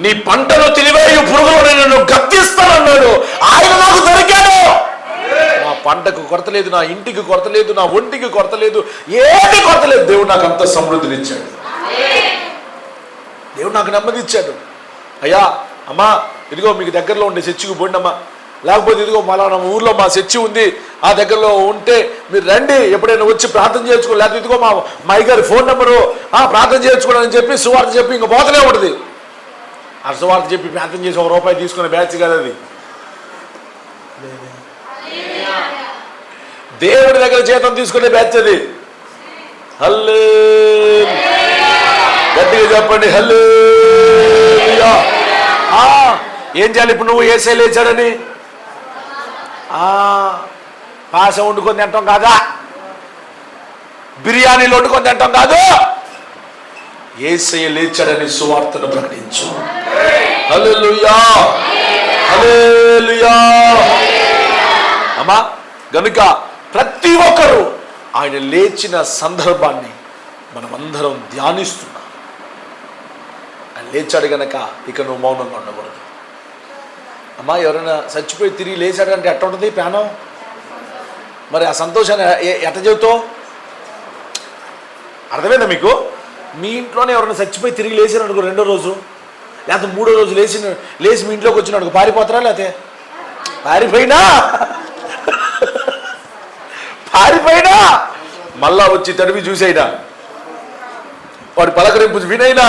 నీ పంటను తినివేయు పురుగులను నేను గద్దిస్తానన్నాడు. ఆయన నాకు దొరికాడు. నా పంటకు కొరత లేదు, నా ఇంటికి కొరత లేదు, నా ఒంటికి కొరత లేదు, ఏది కొరత లేదు. దేవుడు నాకు అంత సమృద్ధినిచ్చాడు. దేవుడు నాకు నెమ్మది ఇచ్చాడు. అయ్యా అమ్మా, ఇదిగో మీకు దగ్గరలో ఉండే చర్చికి పోండి అమ్మా, లేకపోతే ఇదిగో మళ్ళా ఊర్లో మా చర్చి ఉంది, ఆ దగ్గరలో ఉంటే మీరు రండి, ఎప్పుడైనా వచ్చి ప్రార్థన చేసుకోండి, లేకపోతే ఇదిగో మా అయ్యగారి ఫోన్ నెంబరు, ప్రార్థన చేసుకోండి అని చెప్పి సువార్త చెప్పి ఇంక పోతనే ఉంటుంది. ఆ సువార్త చెప్పి ప్రార్థన చేసి ₹1 తీసుకునే బ్యాచ్ కదా అది. దేవుడి దగ్గర జీతం తీసుకునే బ్యాచ్ అది. హల్లెలూయా, గట్టిగా చెప్పండి హల్లెలూయా. ఏం చేయాలి ఇప్పుడు? నువ్వు యేసయ్య లేచాడని పాశం వండుకొని తింటాం కాదా, బిర్యానీలు వండుకొని తింటాం కాదు. యేసయ్య లేచాడని సువార్తను ప్రకటించు. హల్లెలూయా, హల్లెలూయా. అమ్మా, గనుక ప్రతి ఒక్కరూ ఆయన లేచిన సందర్భాన్ని మనమందరం ధ్యానిస్తున్నాం. ఆయన లేచాడు గనక ఇక నువ్వు మౌనంగా ఉండకూడదు. అమ్మా, ఎవరైనా చచ్చిపోయి తిరిగి లేచాడంటే ఎట్ట ఉంటుంది ప్రాణం? మరి ఆ సంతోషాన్ని ఎట్ట చెబుతావు? అర్థమైందా మీకు? మీ ఇంట్లోనే ఎవరైనా చచ్చిపోయి తిరిగి లేచారనుకో, 2వ రోజు లేకపోతే 3వ రోజు లేచి మీ ఇంట్లోకి వచ్చినాడు, పారిపోతారా? లేకపోతే పారిపోయినా మళ్ళా వచ్చి తడివి చూసైనా, వాడి పలకరింపు వినైనా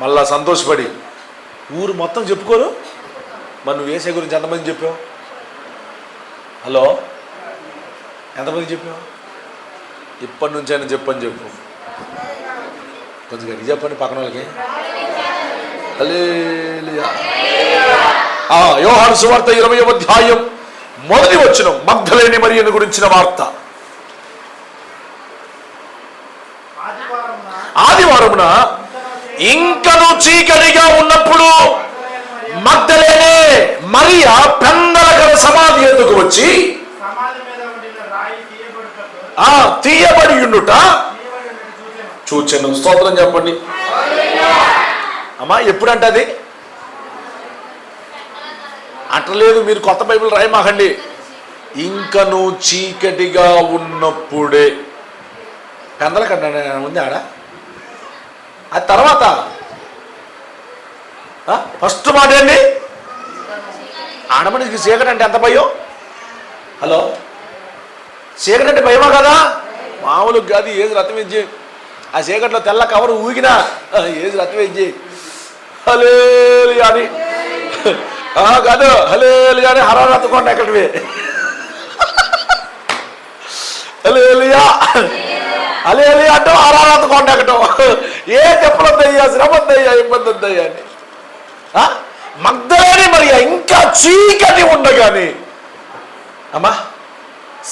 మళ్ళా సంతోషపడి ఊరు మొత్తం చెప్పుకోరు. మరి నువ్వు యేసయ్య గురించి ఎంతమంది చెప్పావు? హలో, ఎంతమంది చెప్పావు? ఇప్పటి నుంచి అయినా చెప్పని చెప్పు, కొంచెం గట్టి చెప్పండి పక్కన వాళ్ళకి. హల్లెలూయా. యోహాను సువార్త 20వ అధ్యాయం 1వ వచనం, మగ్దలేని మరియను గురించిన వార్త. ఆదివారమున ఇంకను చీకటిగా ఉన్నప్పుడు మగ్దలేనే మరియ పెందలగల సమాధి ఎదుకు వచ్చి తీయబడి ఉండుట చూచెను. స్తోత్రం చెప్పండి అమ్మా. ఎప్పుడంటది అంటలేదు, మీరు కొత్త బైబిల్ రాయమాకండి. ఇంకను చీకటిగా ఉన్నప్పుడే పెందలకంట ఉంది ఆడ. అది తర్వాత ఫస్ట్ మాట ఏంటి? ఆడమనికి చీకటి అంటే ఎంత భయం? హలో, చీకటి అంటే భయమా కదా? మామూలు కాదు. ఏది రథం ఇచ్చి ఆ చీకట్లో తెల్ల కవర్ ఊగినా ఏది రథం ఇచ్చి హల్లెలూయా అని కాదు, హల్లెలూయా అని హరారత్తుకోండి ఎక్కడివి. హల్లెలూయా హల్లెలూయా అంటూ హరారత్తుకోండి ఎక్కటం. ఏ తెప్పలొద్దయ్యా, శ్రమొద్దయ్యా, ఇబ్బంది వద్దయ్యా అని. మగ్దలేని మరియ ఇంకా చీకటి ఉండగానే అమ్మా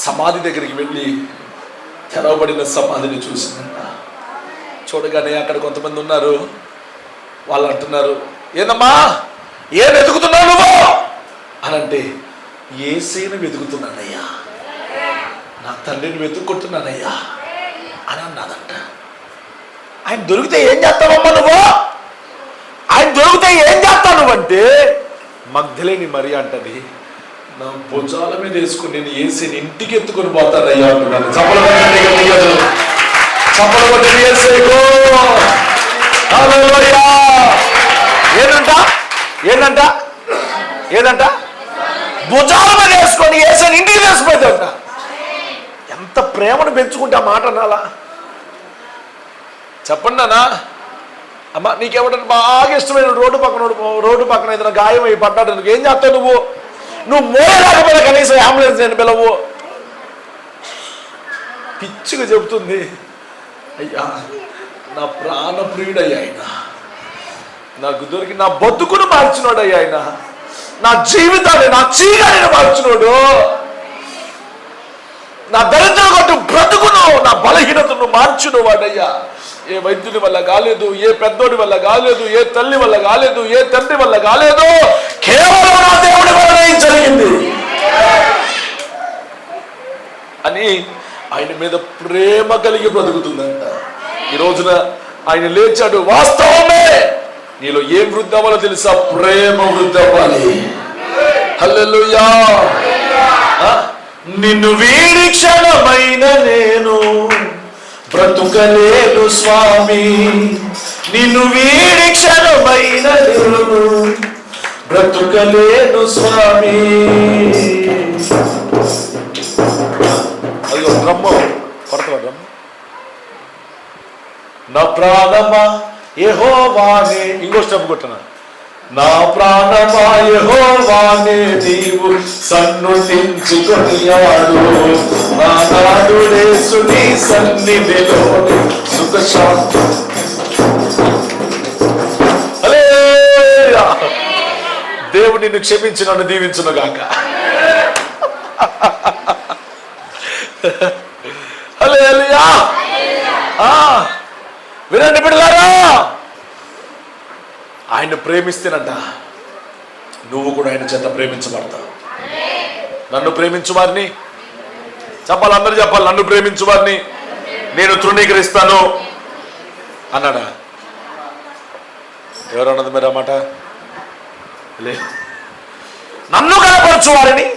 సమాధి దగ్గరికి వెళ్ళి తెరవబడిన సమాధిని చూసిందంట. చూడగానే అక్కడ కొంతమంది ఉన్నారు. వాళ్ళు అంటున్నారు, ఏందమ్మా ఏం వెతుకుతున్నావు నువ్వు అని అంటే, యేసయ్యను వెతుకుతున్నానయ్యా, నా తండ్రిని వెతుక్కుంటున్నానయ్యా అని అన్నదంట. ఆయన దొరికితే ఏం చేస్తావమ్మా నువ్వు? ఆయన దొరికితే ఏం చేస్తావు నువ్వంటే, మగ్ధలేని మరి అంటది, నా భుజాల మీద వేసుకుని నేను యేసయ్యని ఇంటికి ఎత్తుకొని పోతానయ్యా అంటున్నాను. ఏంటంట ఏదంట? భుజాల మీద వేసుకొని యేసయ్యని ఇంటికి తీసుకుపోతాడంట. ఎంత ప్రేమను పెంచుకుంటే ఆ మాట అనాలా? చెప్పండి నాన్న. అమ్మ నీకేమంటే బాగా ఇష్టమైన రోడ్డు పక్కన ఏదైనా గాయం అయి పడ్డాడు, నువ్వు ఏం చేస్తావు? నువ్వు మోయలేకపోయినా కనీసం అంబులెన్స్ నేను పిలవు. పిచ్చిగా చెబుతుంది. అయ్యా నా ప్రాణప్రియుడయ్యా ఆయన, నాకు దొరికి నా బతుకును మార్చినోడు అయ్యా ఆయన, నా జీవితాన్ని నా చీకటిని మార్చినోడు, నా దరిద్ర కొట్టు బ్రతుకును నా బలహీనతను మార్చిన వాడయ్యా. ఏ వైద్యుడి వల్ల కాలేదు, ఏ పెద్దోడి వల్ల కాలేదు, ఏ తల్లి వల్ల కాలేదు, ఏ తండ్రి వల్ల కాలేదు, కేవలం నా దేవుడి వల్లనే జరిగింది అని ఆయన మీద ప్రేమ కలిగి బ్రతుకుతుందంట. ఈ రోజున ఆయన లేచాడు. వాస్తవమే, నీలో ఏం వృద్ధి అవ్వాలో తెలుసా? ప్రేమ వృద్ధి అవ్వాలి. హల్లెలూయా. నిన్ను వీడి క్షణమైన నేను బ్రతుకలేను స్వామి, నిన్ను వీడి క్షణమైన నేను బ్రతుకలేను స్వామి. అయ్యో రమ్మ కొడతాడు రమ్మ. నా ప్రాణమా యెహోవానే, ఇంకో స్టెప్ కొట్టనా, నా ప్రాణమా యెహోవానే నీవు సన్నుతించుకొనియాడు, నా నాదుడేసు నీ సన్నిధిలో సుఖశాంతి. హల్లెలూయా. దేవుడు నిన్ను క్షమించి నన్ను దీవించును గాక. హల్లెలూయా. వినండి బిడ్డలారా, ఆయన ప్రేమిస్తేనంట నువ్వు కూడా ఆయన చేత ప్రేమించబడతావు. నన్ను ప్రేమించు వారిని చెప్పాలి, అందరూ చెప్పాలి, నన్ను ప్రేమించు వారిని నేను తృణీకరిస్తాను అన్నాడా? ఎవరన్నది మీరు అన్నమాట? లేదు. నన్ను కనపరచు వారిని.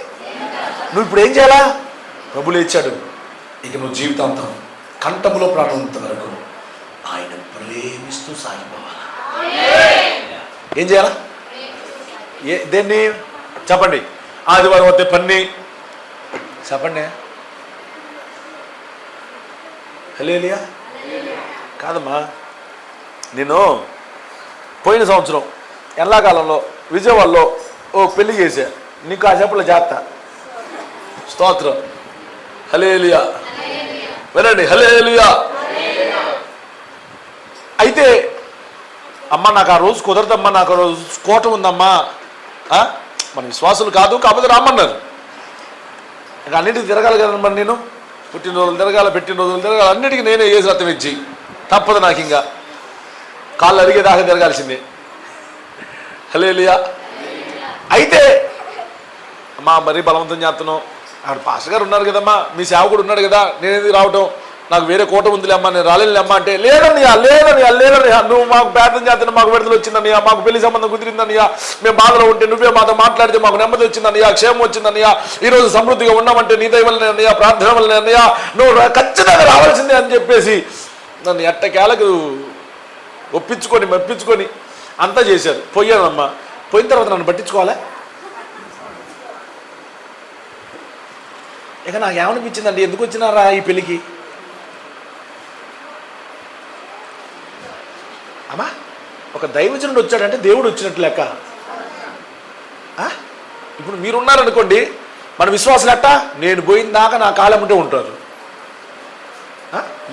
నువ్వు ఇప్పుడు ఏం చేయాలా? ప్రభు లేచాడు, ఇక నువ్వు జీవితాంతం కంఠములో ప్రాణంత వరకు ఆయన ప్రేమిస్తూ సాగిపోవాలా? ఏం చేయాలా? దేన్ని చెప్పండి? ఆదివారం వస్తే పన్ని చెప్పండి. హల్లెలూయా. కాదమ్మా, నేను పోయిన సంవత్సరం ఎండాకాలంలో విజయవాడలో ఓ పెళ్లి చేశా. నీకు ఆ చెప్పలో చేస్తా. స్తోత్రం. హల్లెలూయా. వినండి, హల్లెలూయా. అయితే అమ్మ నాకు ఆ రోజు కుదరదమ్మా, నాకు ఆ రోజు కోట ఉందమ్మా, మన విశ్వాసులు కాదు కాకపోతే రామన్నారు. ఇంకా అన్నిటికీ తిరగాలి కదా మరి, నేను పుట్టినరోజులు తిరగాలి, పెట్టినరోజులు తిరగాలి, అన్నిటికీ నేనే ఏ రథం ఇచ్చి తప్పదు నాకు. ఇంకా కాళ్ళు అరిగేదాకా తిరగాల్సిందే. హల్లెలూయా. అయితే అమ్మా మరీ బలవంతం చేస్తున్నావు, అక్కడ పాస్టర్ గారు ఉన్నారు కదమ్మా, మీ సేవకుడు ఉన్నాడు కదా, నేనేది రావటం, నాకు వేరే కోట ఉందిలే అమ్మా, నేను రాలేనులే అంటే, లేదన్నయ్యా నువ్వు మాకు ప్రార్థన చేస్తున్నా మాకు విడుదల వచ్చిందన్నయ్యా, మాకు పెళ్లి సంబంధం కుదిరిందన్నయ్యా, మేము బాధలో ఉంటే నువ్వే మాతో మాట్లాడితే మాకు నెమ్మది వచ్చిందన్నయ్యా, క్షేమం వచ్చిందన్నయ్యా, ఈరోజు సమృద్ధిగా ఉన్నామంటే నీ దయ వల్లనే అన్నయ్యా, ప్రార్థన వల్లనే అన్నయ్యా, నువ్వు ఖచ్చితంగా రావాల్సిందే అని చెప్పేసి నన్ను ఎట్టకేలకు ఒప్పించుకొని మెప్పించుకొని అంతా చేశారు. పోయానమ్మా. పోయిన తర్వాత నన్ను పట్టించుకోవాలా? ఇక నాకు ఏమనిపించిందండి, ఎందుకు వచ్చినారా ఈ పెళ్ళికి? అమ్మా ఒక దైవజనుడు వచ్చాడంటే దేవుడు వచ్చినట్లు లెక్క. ఇప్పుడు మీరున్నారనుకోండి, మన విశ్వాసులు అట్ట నేను పోయిన దాకా నా కాలం ఉంటే ఉంటారు.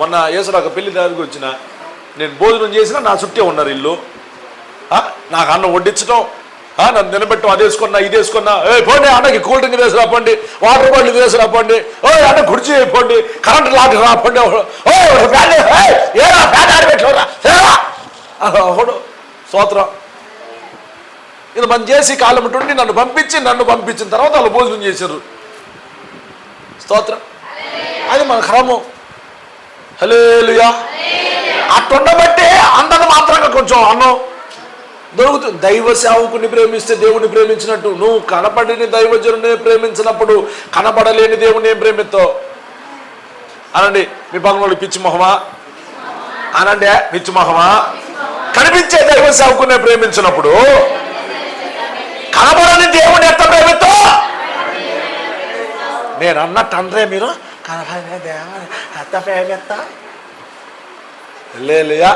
మొన్న యేసుడు ఒక పెళ్లి దగ్గరికి వచ్చిన, నేను భోజనం చేసినా నా చుట్టే ఉన్నారు ఇల్లు. నాకు అన్నం వడ్డించడం, నన్ను నిలబెట్టడం, అది వేసుకున్నా ఇది వేసుకున్నా, పోండి అన్నకి కూల్ డ్రింక్ వేసి రాపండి, వాటర్ బాటిల్ వేసి రాపండి, అన్న కుర్చీ అయిపోండి, కరెంట్ లాక్ రాపండి, ఆడబెట్టరా ఒకడు స్తోత్రం. ఇది మనం చేసి కాలం ఉండి నన్ను పంపించిన తర్వాత వాళ్ళు భోజనం చేశారు. స్తోత్రం. అది మన క్రమం. హల్లెలూయా. అట్టుండబట్టే అంతది మాత్రంగా కొంచెం అన్నం దొరుకుతుంది. దైవ సేవకుని ప్రేమిస్తే దేవుని ప్రేమించినట్టు. నువ్వు కనపడిని దైవజనుని ప్రేమించినప్పుడు కనపడలేని దేవుని ఏం ప్రేమిస్తావు? అనండి మీ పనులు పిచ్చి మొహమా అనండి, పిచ్చి మొహమా. కనిపించే దైవ సేవకుని ప్రేమించినప్పుడు కనపడని దేవుని ఎంత ప్రేమిస్తావు? నేను అన్నట్టు అనరే మీరు, కనపడని దేవుని ఎంత ప్రేమిస్తా. హల్లెలూయా.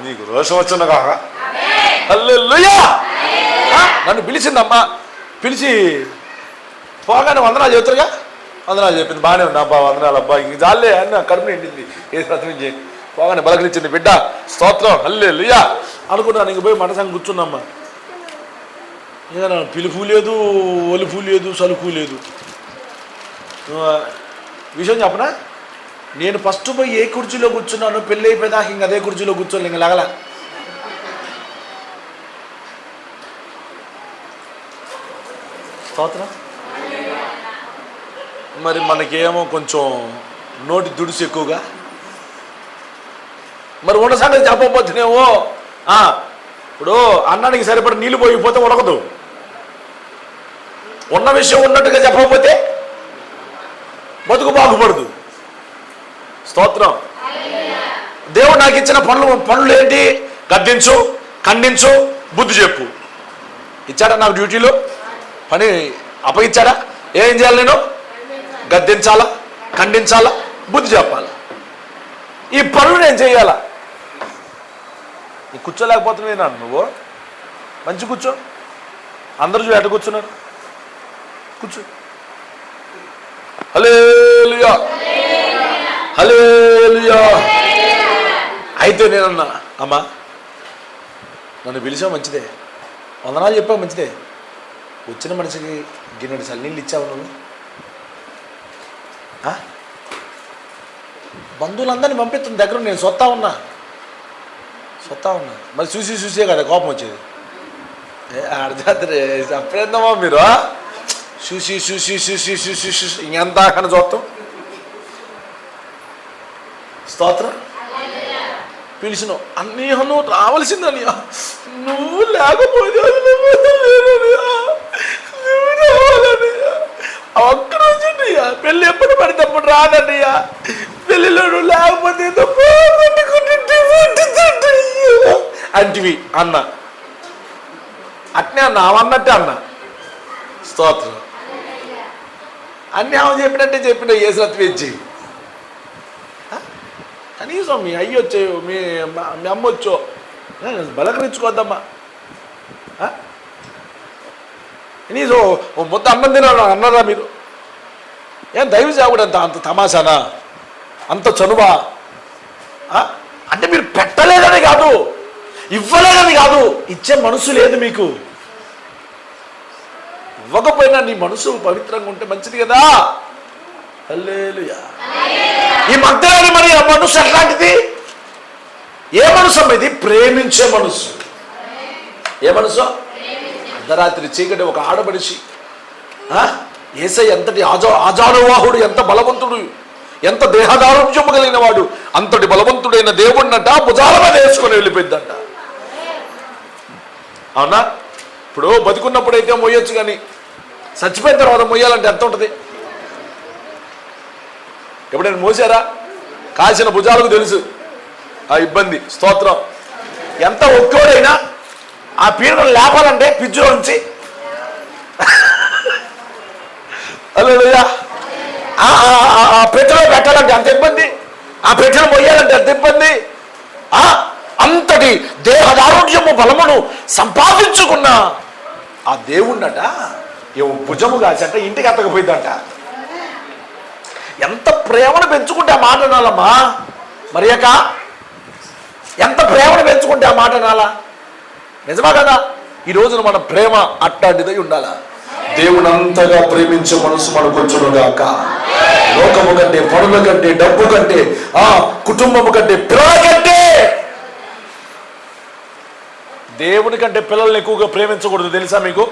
నీకు రోషం వచ్చింది కాక. హల్లెలూయా. నన్ను పిలిచిందమ్మా, పిలిచి పోగానే వందనాలు చెబుతారుగా. వందనాలు చెప్పింది, బాగానే ఉంది అబ్బా, వందనాలు అబ్బా, ఇంక జాలే అని కడుపు నిండింది. ఏ నుంచి పోగానే బలకరించింది, బిడ్డ స్తోత్రం హల్లెలూయా అనుకున్నాను. ఇంక పోయి మనసాన్ని కూర్చున్నమ్మా. ఇక నా పిలుపు లేదు, ఒలుపు లేదు, సలుపు లేదు. విషయం చెప్పనా, నేను ఫస్ట్ పోయి ఏ కుర్చీలో కూర్చున్నాను పెళ్ళి అయిపోయేదాకా ఇంక అదే కుర్చీలో కూర్చోను, ఇంక లాగల. స్తోత్రం. మరి మనకేమో కొంచెం నోటి దుడుసు ఎక్కువగా. మరి ఉన్న సంగతి చెప్పకపోతేనేమో ఇప్పుడు అన్నానికి సరిపడి నీళ్ళు పోయిపోతే ఉడకదు. ఉన్న విషయం ఉన్నట్టుగా చెప్పకపోతే బతుకు బాగుపడదు. స్తోత్రం. దేవుడు నాకు ఇచ్చిన పనులు ఏంటి? గద్దించు, ఖండించు, బుద్ధి చెప్పు. ఇచ్చాడా నాకు డ్యూటీలో? పని అప్పగిచ్చాడా? ఏం చేయాలి? నేను గద్దించాలా, ఖండించాలా, బుద్ధి చెప్పాలా. ఈ పనులు నేను చేయాలా. ఈ కూర్చోలేకపోతున్నాను నువ్వు. మంచి కూర్చో. అందరూ ఎట కూర్చున్నారు, కూర్చో. హల్లెలూయా, హల్లెలూయా. అయితే నేనన్నా, అమ్మా నన్ను పిలిచావు మంచిదే, వందనాలు చెప్పావు మంచిదే, వచ్చిన మనిషికి గిన్నెడు చల్లనీళ్ళు ఇచ్చావు నువ్వు. బంధువులందరినీ పంపిస్తుంది దగ్గర, నేను సొత్తా ఉన్నా. మరి చూసే కదా కోపం వచ్చేది. అర్ధరాత్రి చెప్పేద్దామా మీరు? చూసి ఇంకెంత కానీ చూస్తాం. స్తోత్రం. పిలిచిన అన్నీ నువ్వు రావాల్సిందని, నువ్వు లేకపోతే ఒక్కరోజు పెళ్ళి ఎప్పుడు పడితే అప్పుడు రాదన్నయ్యా. పెళ్ళిలో నువ్వు లేకపోతే అంటివి అన్న. అట్నే అన్న, అవన్నట్టే అన్న. స్తోత్రం. అన్నీ ఆమె చెప్పినట్టే చెప్పిన ఏ సత్వేచ్చి. కనీసం మీ అయ్యి వచ్చే, మీ అమ్మ వచ్చో బలకరించుకోద్దమ్మా. కనీసం ఓ ముద్ద అన్నం తినాలి అన్నారా మీరు? ఏం దైవ సేవకుడు అంత తమాషానా, అంత చనువా? అంటే మీరు పెట్టలేదని కాదు, ఇవ్వలేదని కాదు, ఇచ్చే మనసు లేదు మీకు. ఇవ్వకపోయినా నీ మనసు పవిత్రంగా ఉంటే మంచిది కదా. హల్లెలూయా. ఈ మధ్యలోని మరి ఆ మనసు ఎట్లాంటిది? ఏ మనసు అమ్మ ఇది? ప్రేమించే మనసు. ఏ మనసు? అర్ధరాత్రి చీకటి ఒక ఆడబడిచి, యేసయ్య ఎంతటి ఆజానువాహుడు, ఎంత బలవంతుడు, ఎంత దేహదారుణ్యము కలిగిన వాడు, అంతటి బలవంతుడైన దేవుడినట భుజాల మీద వేసుకొని వెళ్ళిపోయిందంట. అవునా? ఇప్పుడు బతుకున్నప్పుడైతే మొయ్యొచ్చు, కానీ చచ్చిపోయిన తర్వాత మొయ్యాలంటే ఎంత ఉంటుంది? ఎప్పుడైనా మోసారా? కాసిన భుజాలకు తెలుసు ఆ ఇబ్బంది. స్తోత్రం. ఎంత ఒక్కోడైనా ఆ పీడను లేపాలంటే పిజ్జులో నుంచి హల్లెలూయా ఆ పెట్టెలో పెట్టాలంటే అంత ఇబ్బంది, ఆ పెట్టెను మొయ్యాలంటే అంత ఇబ్బంది. అంతటి దేహదారుణ్యము బలమును సంపాదించుకున్న ఆ దేవుణ్ణట భుజము కాచంట ఇంటికి ఎత్తకపోయిందంట. ఎంత ప్రేమను పెంచుకుంటే ఆ మాట అనాలమ్మా మరియక. ఎంత ప్రేమను పెంచుకుంటే ఆ మాట అనాలా? నిజమా కదా? ఈ రోజున మన ప్రేమ అట్లాంటిదై ఉండాలా. దేవుని అంతగా ప్రేమించే మనసు మనకు వచ్చునుగాక. లోకము కంటే, పనుల కంటే, డబ్బు కంటే, కుటుంబము కంటే, పిల్లల కంటే దేవుని కంటే పిల్లల్ని ఎక్కువగా ప్రేమించకూడదు, తెలుసా మీకు?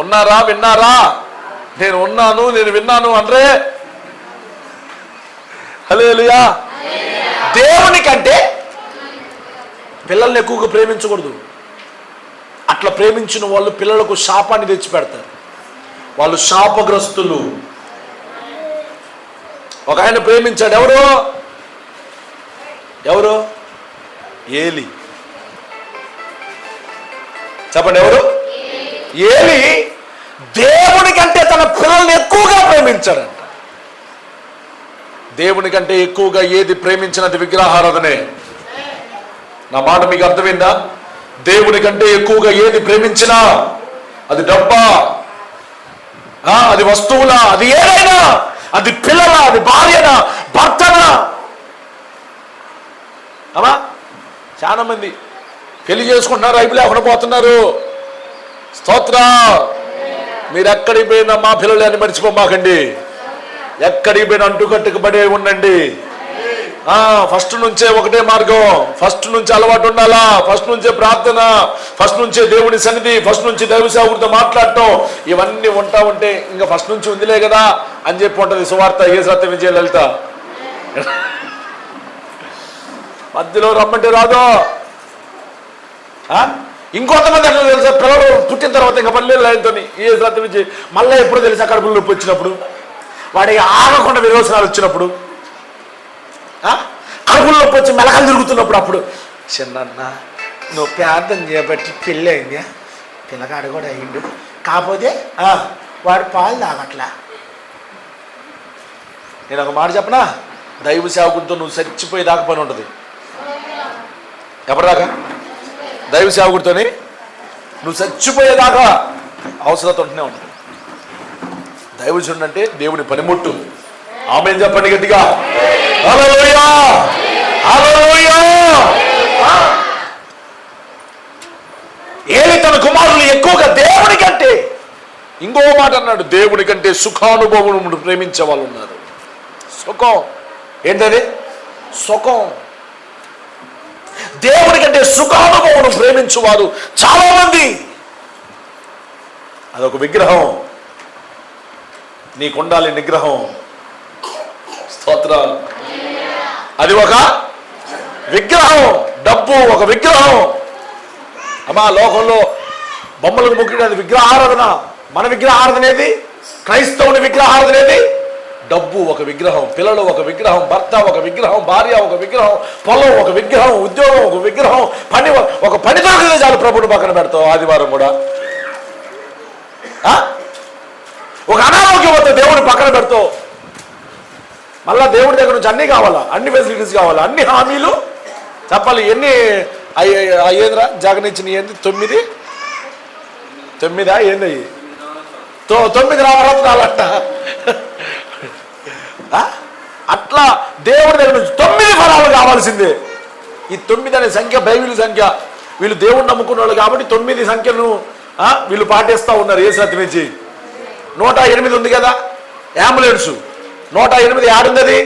ఉన్నారా? విన్నారా? నేను ఉన్నాను, నేను విన్నాను అంటే హల్లెలూయా. దేవుని కంటే పిల్లల్ని ఎక్కువగా ప్రేమించకూడదు. అట్లా ప్రేమించిన వాళ్ళు పిల్లలకు శాపాన్ని తెచ్చిపెడతారు. వాళ్ళు శాపగ్రస్తులు. ఒక ఆయన ప్రేమించాడు. ఎవరు? ఏలి. చెప్పండి, ఎవరు? ఏలి దేవుని కంటే తన పిల్లల్ని ఎక్కువగా ప్రేమించాడంట. దేవుని కంటే ఎక్కువగా ఏది ప్రేమించినది విగ్రహారాధనే. నా మాట మీకు అర్థమైందా? దేవుని కంటే ఎక్కువగా ఏది ప్రేమించినా అది డబ్బా, అది వస్తువులా, అది ఏదైనా, అది పిల్లల, అది భార్యనా, భర్తనా. అమ్మా, చాలా మంది పెళ్లి చేసుకుంటున్నారు, అయిపోయి లేకుండా పోతున్నారు. స్తోత్రం. మీరు ఎక్కడికి పోయినా మా పిల్లలు అని మర్చిపోమాకండి. ఎక్కడికి పోయినా అంటుకట్టుకుబడే ఉండండి. ఫస్ట్ నుంచే ఒకటే మార్గం, ఫస్ట్ నుంచి అలవాటు ఉండాలా, ఫస్ట్ నుంచే ప్రార్థన, ఫస్ట్ నుంచే దేవుని సన్నిధి, ఫస్ట్ నుంచి దైవ సేవకుడితో మాట్లాడటం, ఇవన్నీ ఉంటా ఉంటే ఇంకా ఫస్ట్ నుంచి ఉందిలే కదా అని చెప్పి ఉంటుంది సువార్త. ఏ సత్య విజయ లలిత మధ్యలో రమ్మంటే రాదో. ఇంకొంతమంది ఎట్లా తెలుసా, పిల్లలు పుట్టిన తర్వాత ఇంకా పల్లెలు ఆయనతో ఏ సత్య విజయ్ మళ్ళీ ఎప్పుడు తెలుసా, కడుపులో నొప్పి వచ్చినప్పుడు, వాడికి ఆగకుండా విరోచనాలు వచ్చినప్పుడు, కడుపులో నొప్పి వచ్చి మెలకలు తిరుగుతున్నప్పుడు, అప్పుడు చిన్న నువ్వు ప్రార్థన చేయబట్టి పెళ్ళి అయింది, పిల్లగాడు కూడా అయిండు, కాకపోతే వాడు పాలు తాగట్లా. నేను ఒక మాట చెప్పనా, దైవ సేవకుడితో నువ్వు చచ్చిపోయేదాకా పని ఉంటుంది. ఎప్పటిదాకా? దైవ సేవకుడితోని నువ్వు చచ్చిపోయేదాకా అవసరత ఉంటూనే ఉంటుంది. దైవజనుడు అంటే దేవుని పనిముట్టు. ఆమేన్ చెప్పండి గట్టిగా. హల్లెలూయా, హల్లెలూయా. ఏలి తన కుమారులు ఎక్కువగా దేవుని కంటే, ఇంకో మాట అన్నాడు, దేవుని కంటే సుఖానుభవం ప్రేమించే వాళ్ళు ఉన్నారు. సుఖం ఏంటది? సుఖం. దేవుని కంటే సుఖానుభవం ప్రేమించువారు చాలా మంది. అదొక విగ్రహం. నీకుండాలి నిగ్రహం. స్తోత్రాలు. అది ఒక విగ్రహం. డబ్బు ఒక విగ్రహం. అమ్మా, లోకంలో బొమ్మలకు మొక్కి అది విగ్రహారాధన. మన విగ్రహారాధన ఏది? క్రైస్తవుని విగ్రహారాధన ఏది? డబ్బు ఒక విగ్రహం, పిల్లలు ఒక విగ్రహం, భర్త ఒక విగ్రహం, భార్య ఒక విగ్రహం, పొలం ఒక విగ్రహం, ఉద్యోగం ఒక విగ్రహం, ఒక పని దొరికితే చాలు ప్రభుని పక్కన పెడతావు ఆదివారం కూడా. ఒక అనారోగ్యం వస్తే దేవుడిని పక్కన పెడతావు. మళ్ళా దేవుడి దగ్గర నుంచి అన్నీ కావాలా, అన్ని ఫెసిలిటీస్ కావాలా, అన్ని హామీలు చెప్పాలి. ఎన్ని అయ్యేదిరా జగన్ ఇచ్చిన? ఏంది 9 ఏంది? 9 రావాలంట. అట్లా దేవుడి దగ్గర నుంచి 9 ఫలాలు కావాల్సిందే. ఈ 9 అనే సంఖ్య బైబిల్ సంఖ్య. వీళ్ళు దేవుడిని నమ్ముకున్న వాళ్ళు కాబట్టి 9 సంఖ్యను వీళ్ళు పాటిస్తూ ఉన్నారు. ఏ సత్య నుంచి 108 ఉంది కదా, అంబులెన్స్ 108 ఏడుంది? అది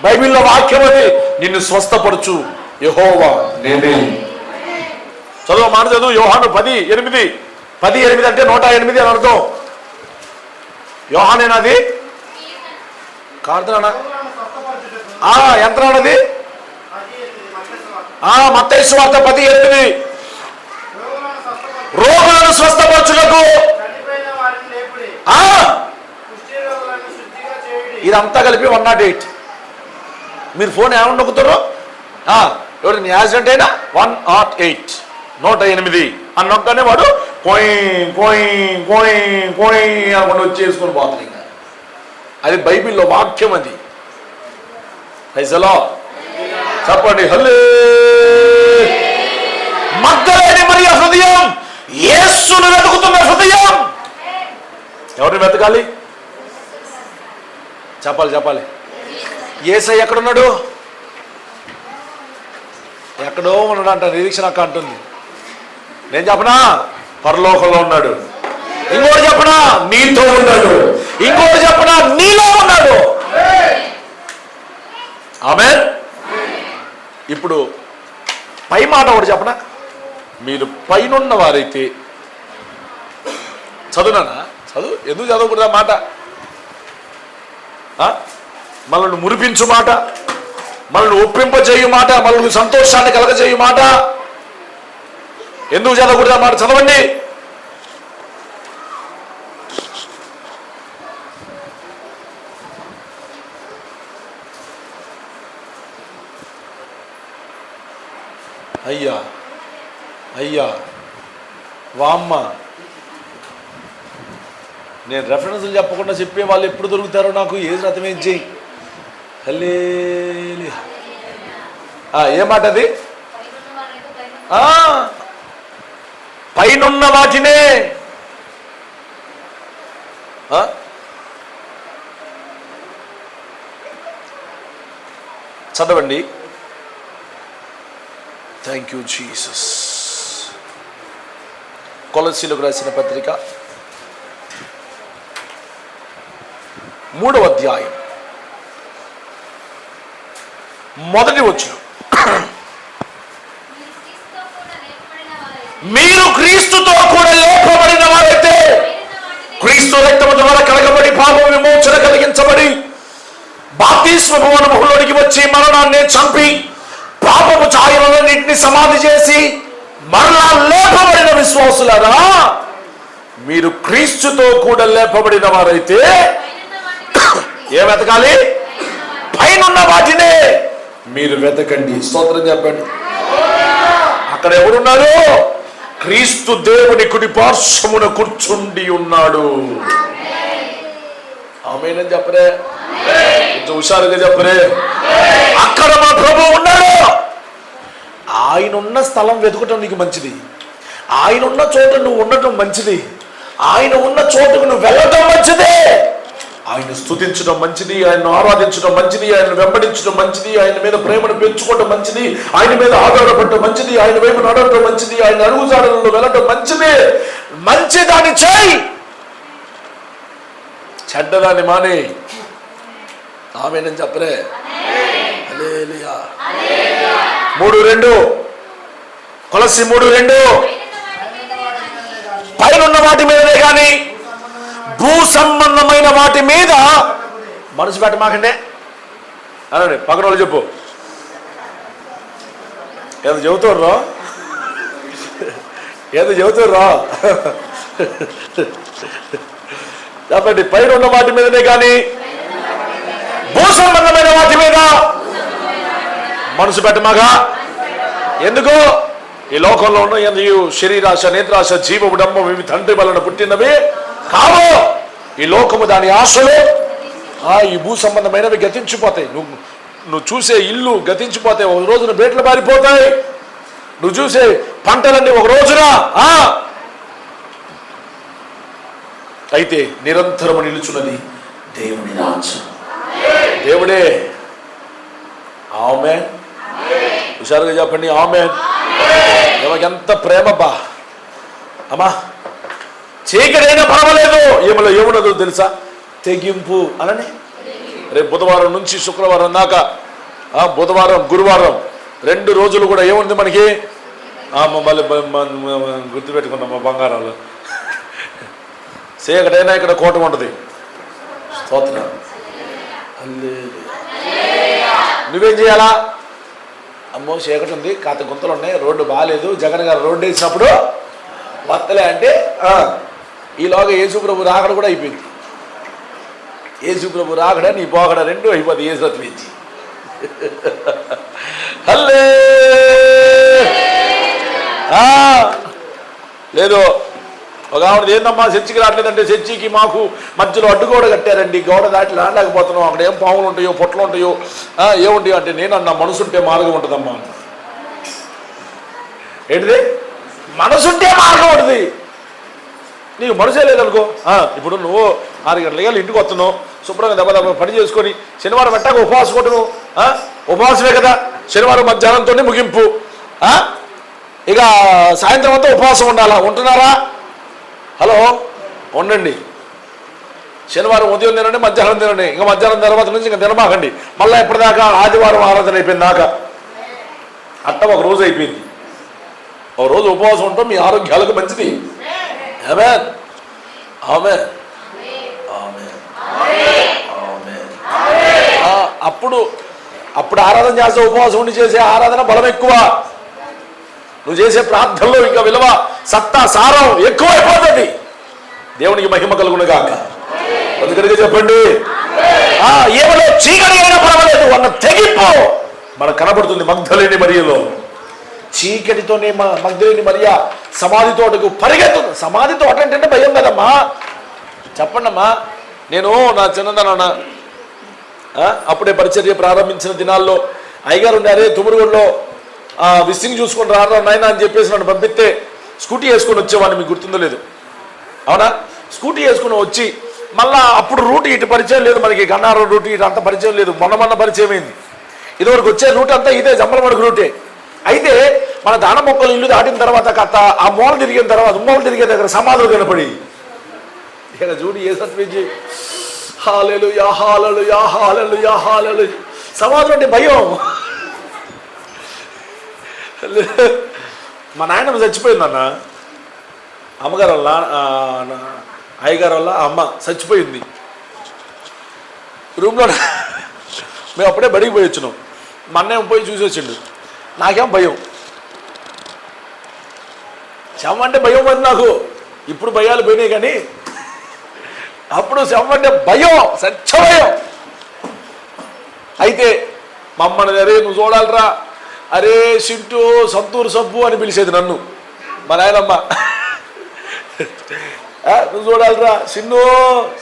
బైబిల్లో వాక్యం. అది నిన్ను స్వస్థపరచు యెహోవా నేనే. చదువు, మాట చదువు. యోహాను 10:8. 10:8 అంటే 108 అని అర్థం. యోహానేనాది కాదునా? ఎంతనాడది? మత్తయి సువార్త 10:8. రోగులను స్వస్థపరచుటకు. ఇదంతా కలిపి 108. మీరు ఫోన్ ఏమన్నా నొక్కుతారో, ఎవరైనా యాక్సిడెంట్ అయినా 108 108 అని నొక్కనే వాడు పోయి పోయి పోయి పోయి అనుకుంటూ వచ్చేసుకొని పోతుంది. ఇంకా అది బైబిల్లో వాక్యం. అది చెప్పండి. హల్లే. మగ్దలేని మరియ హృదయం యేసును వెతుకుతున్న హృదయం. ఎవరిని వెతకాలి? చెప్పాలి. యేసయ్య ఎక్కడున్నాడు? ఎక్కడో ఉన్నాడు అంట. నిరీక్షణ అక్క అంటుంది. నేను చెప్పనా? పరలోకంలో ఉన్నాడు. ఇంకోటి చెప్పనా? నీతో ఉన్నాడు. ఇంకోటి చెప్పనా? నీలో ఉన్నాడు. ఆమేన్. ఇప్పుడు పై మాట ఒకటి చెప్పనా, మీరు పైనున్న వారైతే, చదువునా చదువు, ఎందుకు చదవకూడదా మాట, మనల్ని మురిపించు మాట, మనల్ని ఒప్పింపజేయు మాట, మనల్ని సంతోషాన్ని కలగజేయు మాట, ఎందుకు చదవకూడదా మాట? చదవండి. అయ్యా అయ్యా వామ్మ, నేను రెఫరెన్స్లు చెప్పకుండా చెప్పే వాళ్ళు ఎప్పుడు దొరుకుతారో నాకు ఏది అర్థమేం చెయ్యి. హల్లెలూయా. ఏ మాట అది? పైనున్న వాటినే చదవండి. Thank you Jesus. కొలస్సీలకు రాసిన పత్రిక 3వ అధ్యాయం 1వ వచనం, మీరు క్రీస్తుతో కూడా లేపబడిన వారైతే, క్రీస్తు రక్తము ద్వారా కడగబడి పాప విమోచన కలిగించబడి బాప్తిస్మపు అనుభవంలోనికి వచ్చి మరణాన్ని చంపి పాపపు ఛాయలన్నింటినీ సమాధి చేసి మరలా లేపబడిన విశ్వాసులారా, మీరు క్రీస్తుతో కూడా లేపబడిన వారైతే ఏ వెతకాలి? పైనున్న వాటినే మీరు వెతకండి. స్తోత్రం చెప్పండి. అక్కడ ఎవరున్నారు? క్రీస్తు దేవుని కుడి పార్శ్వమున కూర్చుండి ఉన్నాడు. ఆమేనని చెప్పరే, కొంచెం హుషారుగా చెప్పరే. అక్కడ మా ప్రభు ఉన్నాడు. ఆయన ఉన్న స్థలం వెతుకటం నీకు మంచిది, ఆయన ఉన్న చోట నువ్వు ఉండటం మంచిది, ఆయన ఉన్న చోటుకు నువ్వు వెళ్ళటం మంచిదే. ఆయన స్తుతించడం మంచిది, ఆయన్ను ఆరాధించడం మంచిది, ఆయన వెంబడించడం మంచిది, ఆయన మీద ప్రేమను పెంచుకోవడం మంచిది, ఆయన మీద ఆధారపడటం మంచిది, ఆయన వైపు నడవటం మంచిది, ఆయన అడుగుజాడలలో వెళ్ళటం మంచిది. మంచిదాన్ని చేయి, చెడ్డదాన్ని మానే. ఆమేనని చెప్పలే. హల్లెలూయా. 3:2 కొలస్సీ 3:2, పైనున్న వాటి మీదనే కానీ భూ సంబంధమైన వాటి మీద మనసు పెట్టమాకండి అనండి. పక్కన వాళ్ళు చెప్పు, ఏదో చెబుతారు, ఏదో చెబుతారు చెప్పండి. పైన ఉన్న వాటి మీదనే కానీ భూ సంబంధమైన వాటి మీద మనసు పెట్టమాగా. ఎందుకు? ఈ లోకంలో ఉన్న శరీరాశ, నేత్రాశ, జీవము, డంబము ఇవి తండ్రి వలన పుట్టినవి కావు. ఈ లోకము దాని ఆశలు, ఈ భూ సంబంధమైనవి గతించిపోతాయి. నువ్వు చూసే ఇల్లు గతించిపోతాయి, ఒక రోజున బేట్లు పారిపోతాయి. నువ్వు చూసే పంటలన్నీ ఒక రోజున. అయితే నిరంతరము నిలుచున్నది దేవుని రాజ్యం. దేవుడే. ఆమేన్. హుషారుగా చెప్పండి. ఆమేన్. ఎంత ప్రేమ బా అమ్మా. చీకటైనా పర్వాలేదు, ఏమున్నదో తెలుసా? తెగింపు అనని. రేపు బుధవారం నుంచి శుక్రవారం దాకా, బుధవారం గురువారం 2 రోజులు కూడా ఏముంది మనకి? మళ్ళీ గుర్తుపెట్టుకున్నాం మా బంగారాలు. చీకటైనా ఇక్కడ కోట ఉంటుంది. స్తోత్రం. నువ్వేం చేయాలా? అమ్మో చీకటి ఉంది, కాత గుంతలు ఉన్నాయి, రోడ్డు బాగాలేదు, జగన్ గారు రోడ్డు వేసినప్పుడు వత్తలే అంటే ఈలోగా యేసుప్రభు రాకడ కూడా అయిపోయింది. యేసుప్రభు రాకడ నీ పోకడ 2 అయిపోతుంది. యేసు రత్నించి హల్లే లేదు. ఒక ఆవిడ ఏందమ్మా చర్చికి రావట్లేదంటే, చర్చికి మాకు మధ్యలో అడ్డుగోడ కట్టారండి, గోడ దాటి రాలేకపోతున్నాం, అక్కడ ఏం పాములు ఉంటాయో, పొట్లు ఉంటాయో, ఏముంటాయో అంటే, నేను అన్న మనసుంటే మార్గం ఉంటుందమ్మా. ఏంటిది? మనసుంటే మార్గం ఉంటుంది. నీకు మనసే లేదనుకో, ఇప్పుడు నువ్వు 6 గంటలకి ఇంటికి వస్తున్నావు, శుభ్రంగా దెబ్బ పని చేసుకొని, శనివారం పెట్టాక ఉపవాసం కొట్టును, ఉపవాసమే కదా. శనివారం మధ్యాహ్నంతోనే ముగింపు, ఇక సాయంత్రం అంతా ఉపవాసం ఉండాలా? ఉంటున్నారా? హలో, ఉండండి. శనివారం ఉదయం తినండి, మధ్యాహ్నం తినండి, ఇంకా మధ్యాహ్నం తర్వాత నుంచి ఇంకా తినమాకండి. మళ్ళీ ఎప్పటిదాకా? ఆదివారం ఆరాధన అయిపోయింది దాకా. అట్ట ఒక రోజు అయిపోయింది. ఒక రోజు ఉపవాసం ఉంటాం, మీ ఆరోగ్యాలకు మంచిది. ఆమేన్, ఆమేన్, ఆమేన్, ఆమేన్. అప్పుడు ఆరాధన చేసే, ఉపవాసం ఉండి చేసే ఆరాధన బలం ఎక్కువ. నువ్వు చేసే ప్రార్థనలో ఇంకా విలువ, సత్తా, సారం ఎక్కువైపోతుంది. దేవునికి మహిమ కలుగును గాక. అందుకనిగా చెప్పండి, ఏమలో చీకటి అయినా పర్వాలేదు అన్న తెగింపు మనకు కనబడుతుంది మగ్దలేని మరియలో. చీకటితోనే మగ్దలేని మరియ సమాధి తోటకు పరిగెత్తుంది. సమాధి తోట అంటే భయం కదమ్మా. చెప్పండి అమ్మా, నేను నా చిన్నదన అప్పుడే పరిచర్య ప్రారంభించిన దినాల్లో అయ్యగారు ఉండారే తుమ్మురుగూడలో, విసిని చూసుకొని రారా నాయన అని చెప్పేసి నన్ను పంపిస్తే స్కూటీ వేసుకొని వచ్చేవాడిని. మీకు గుర్తుందో లేదు? అవునా? స్కూటీ వేసుకుని వచ్చి మళ్ళా అప్పుడు రూట్ ఇటు పరిచయం లేదు మనకి, గన్నారం రూట్ ఇటు అంత పరిచయం లేదు, మొన్న పరిచయం అయింది. ఇదివరకు వచ్చే రూట్ అంతా ఇదే జమ్మలమడుగు రూటే. అయితే మన దాన మొక్కలు ఇల్లు దాటిన తర్వాత కథ ఆ మూల తిరిగిన తర్వాత మూల తిరిగే దగ్గర సమాధులు కనపడి ఇక చూడు ఏ సత్వించి హల్లెలూయా హల్లెలూయా హల్లెలూయా హల్లెలూయా. సమాధులు అంటే భయం. మా నాయనమ్మ చచ్చిపోయిందన్న, అమ్మగారు వల్ల అయ్యగారు వల్ల అమ్మ చచ్చిపోయింది. రూమ్లో మేము అప్పుడే బడికి పోయి వచ్చినాం. మా అన్నయ్య పోయి చూసి వచ్చిండు. నాకేం భయం, శవం అంటే భయం మరి నాకు. ఇప్పుడు భయాలు పోయినాయి కానీ అప్పుడు శవం అంటే భయం, సచ్చ భయం. అయితే మా అమ్మని అరే నువ్వు చూడాలరా, అరే సింటూ సంతూరు సబ్బు అని పిలిచేది నన్ను మా నాయనమ్మ. నువ్వు చూడాలరా సిన్నో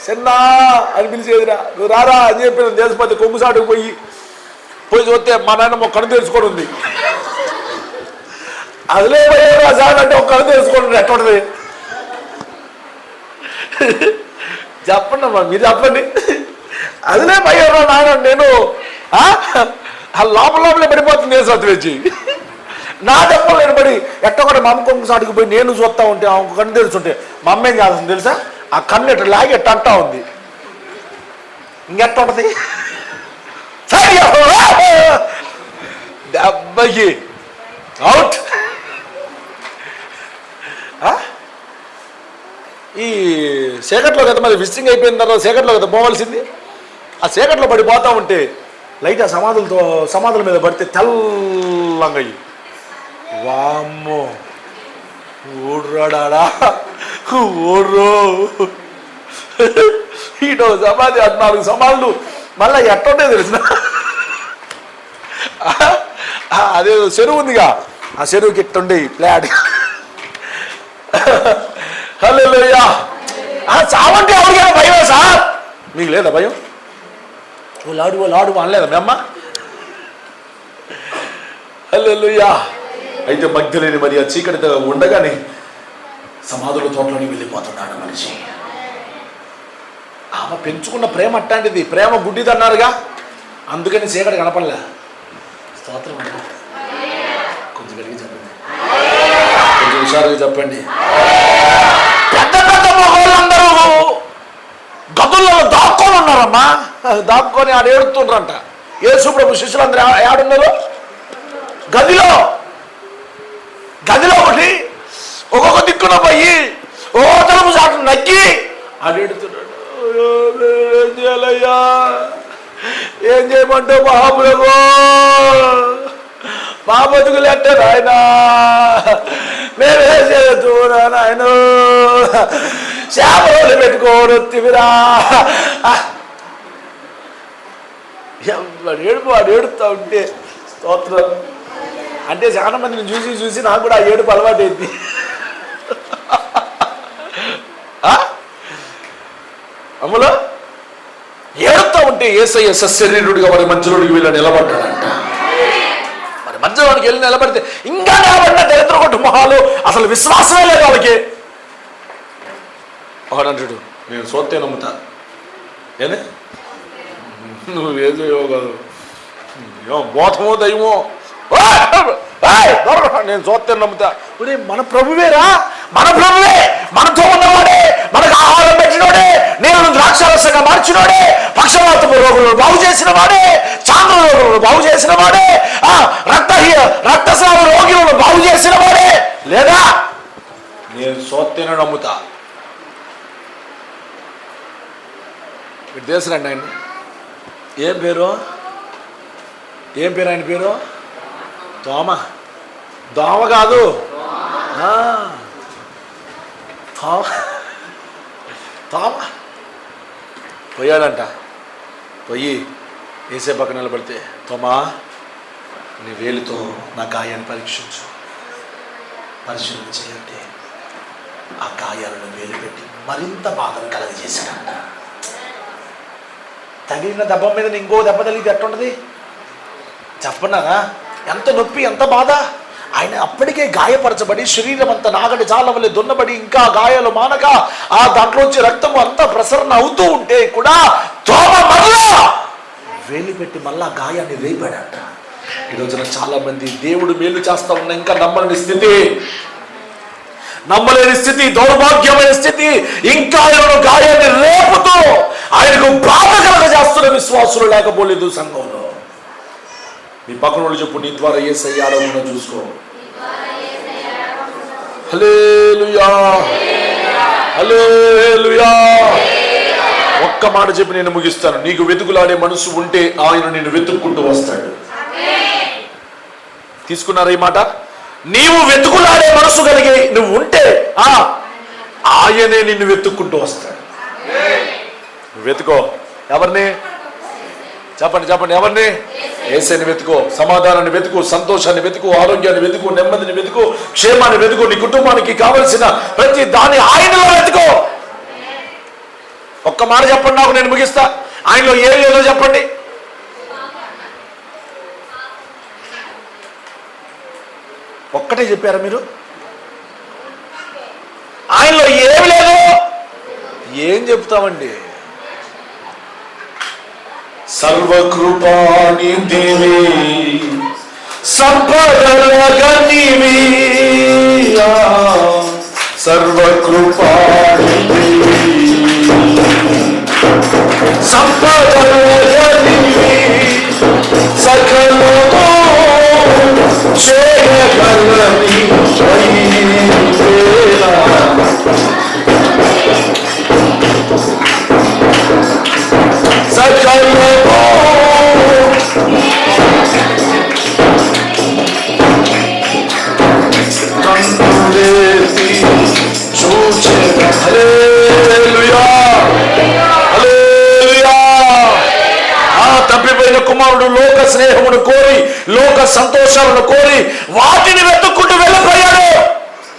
సిన్నా అని పిలిచేదిరా, నువ్వు రారా అని చెప్పి దేశపతి కొంగుసాటుకు పోయి చూస్తే మా నాయనమ్మ ఒక కన్ను తెలుసుకొని ఉంది. అదిలే పోయారా సార్ అంటే ఒక కన్ను తెలుసుకోండి ఎట్టుంటది చెప్పండి అమ్మా, మీరు చెప్పండి. అదిలే పోయారా నాయన నేను లోపలే పడిపోతుంది ఏ సత్వేచి. నా చెప్పలేను పడి ఎట్టొకటి మా అమ్మ కొంగుసాటుకు పోయి నేను చూస్తా ఉంటే ఆమె కన్ను తెలుసుంటే మా అమ్మ ఏం చేస్తుంది తెలుసా? ఆ కన్ను ఎట్లా లాగి ఎట్ట అంటా ఉంది. ఇంకెట్ట ఉంటుంది దెబ్బకి అవుట్. ఈ చీకట్లో కదా మరి విజిటింగ్ అయిపోయిన తర్వాత చీకట్లో కదా పోవాల్సింది. ఆ చీకట్లో పడిపోతా ఉంటే లైట్ ఆ సమాధుల మీద పడితే తెల్లంగా వామ్మో ఊడ్రాడా ఊర్రో ఈటో సమాధి 14 సమాధులు మళ్ళీ ఎట్టుంటే తెలిసిన. అదే చెరువు ఉందిగా, ఆ చెరువుకి ఎట్టుండే ప్లాట్. హల్లెలూయా. చావంటే ఎవరికైనా భయమే సార్? మీకు లేదా భయం? ఓ లాడు అనలేదా మీ అమ్మ? హల్లెలూయా. అయితే మగ్దలేని మరి ఆ చీకటితో ఉండగానే సమాధుల తోటలోని వెళ్ళిపోతున్నాడు మనిషి. ఆమె పెంచుకున్న ప్రేమ అట్లాంటిది, ప్రేమ గుడ్డిదన్నారుగా, అందుకని చీకటి కనపడలే. స్తోత్రం అండి. కొంచెం గడిగి చెప్పండి, కొంచెం హుషారుగా చెప్పండి. పెద్ద మొగోళ్ళందరూ గదుల్లో దాక్కొని ఉన్నారమ్మా. దాక్కొని ఆడ ఏడుతుండ్రంట. యేసు ప్రభు శిష్యులందరూ ఆడున్నారు గదిలో ఒకటి ఒక్కొక్క దిక్కున పోయి ఓ తలుపు చాటు నక్కి ఆడేడుతున్నాడు. ఏం చేయాలయ్యా, ఏం చేయమంటావు మహాప్రభు, మా బతుకులు ఎట్టారు ఆయన, మేమే చేస్తున్నా ఆయన, చేపలు పెట్టుకోరు తివిరా. వాడు ఏడుతా ఉంటే స్తోత్రం. అంటే చాలా మందిని చూసి నాకు కూడా ఆ ఏడుపు అలవాటు అయింది. అమ్మలో ఏడుతా ఉంటే యేసయ్య సశరీరుడిగా వారి మధ్యలోకి వీళ్ళ నిలబడ్డాడంట. మరి మధ్యలోనికి వెళ్ళి నిలబడితే ఇంకా నిలబడిన దరిద్ర కొట్టు మొహాలు, అసలు విశ్వాసమే లేదు వాళ్ళకి. ఒకడంటాడు నేను సోతే నమ్ముతా, ఏదే నువ్వు ఏదో కాదు, బోధమో దయ్యమో నేను చూస్తే నమ్ముతా. మన ప్రభువేరా, మన ప్రభువే, మనతో ఉన్నవాడే, మనకు ఆహారం పెట్టినోడే, నేను ద్రాక్షారసంగా మార్చినోడే, పక్షవాతపు రోగులను బాగు చేసిన వాడే, చాంద్ర రోగులను రోగులను బాగు చేసిన వాడే, రక్తస్రావ రోగులను బాగు చేసిన వాడే. లేదా నేను సోత్తేనే నమ్ముతా. మీరు తెలుసురండి ఆయన ఏం పేరు ఆయన పేరు? దోమ. దోమ కాదు, దోమ. పోయాడంట. పోయి ఏసే పక్కన నిలబడితే, తోమా నీ వేలుతో నా గాయాన్ని పరిశీలన చేయండి. ఆ గాయాలను వేలు పెట్టి మరింత బాధను కలగజేశాడంట. తగిలిన దెబ్బ మీద ఇంకో దెబ్బ తగిలితే ఎట్టుంటది చెప్పన్నారా? ఎంత నొప్పి, ఎంత బాధ. ఆయన అప్పటికే గాయపరచబడి శరీరం అంతా నాగటి జాల వల్ల దున్నబడి ఇంకా గాయాలు మానక ఆ దాంట్లోంచి రక్తము అంతా ప్రసరణ అవుతూ ఉంటే కూడా తోమ మరలా వేలు పెట్టి మళ్ళా గాయాన్ని రేపాడంట. ఈ రోజున చాలా మంది దేవుడు మేలు చేస్తా ఉన్న ఇంకా నమ్మలేని స్థితి, దౌర్భాగ్యమైన స్థితి, ఇంకా ఆయనను గాయాన్ని రేపుతూ ఆయనకు బాధ కలగజేస్తున్న విశ్వాసులు లేకపోలేదు సంఘంలో. నీ పక్కన వాళ్ళు చెప్పు, నీ ద్వారా యేసయ్య ఆడవున్నా చూసుకో. హల్లెలూయా, హల్లెలూయా. ఒక్క మాట చెప్పి నేను ముగిస్తాను. నీకు వెతుకులాడే మనసు ఉంటే ఆయన నిన్ను వెతుక్కుంటూ వస్తాడు. తీసుకున్నారా ఈ మాట? నీవు వెతుకులాడే మనసు కలిగి నువ్వు ఉంటే ఆయనే నిన్ను వెతుక్కుంటూ వస్తాడు. వెతుకో. ఎవరిని? చెప్పండి. ఎవరిని? యేసయ్యని వెతుకో. సమాధానాన్ని వెతుకు, సంతోషాన్ని వెతుకు, ఆరోగ్యాన్ని వెతుకు, నెమ్మదిని వెతుకు, క్షేమాన్ని వెతుకు. నీ కుటుంబానికి కావలసిన ప్రతి దాన్ని ఆయనలో వెతుకో. ఒక్క మాట చెప్పండి, నాకు నేను ముగిస్తా. ఆయనలో ఏం లేదో చెప్పండి. ఒక్కటే చెప్పారా మీరు? ఆయనలో ఏమి లేదు. ఏం చెప్తామండి? సర్వకృపానిధివి, సంపదలగనివి, సర్వకృపానిధివి, సంపదలగనివి, సకలము చేయగలని తప్పిపోయిన కుమారుడు లోక స్నేహమును కోరి, లోక సంతోషాలను కోరి వాటిని వెతుక్కుంటూ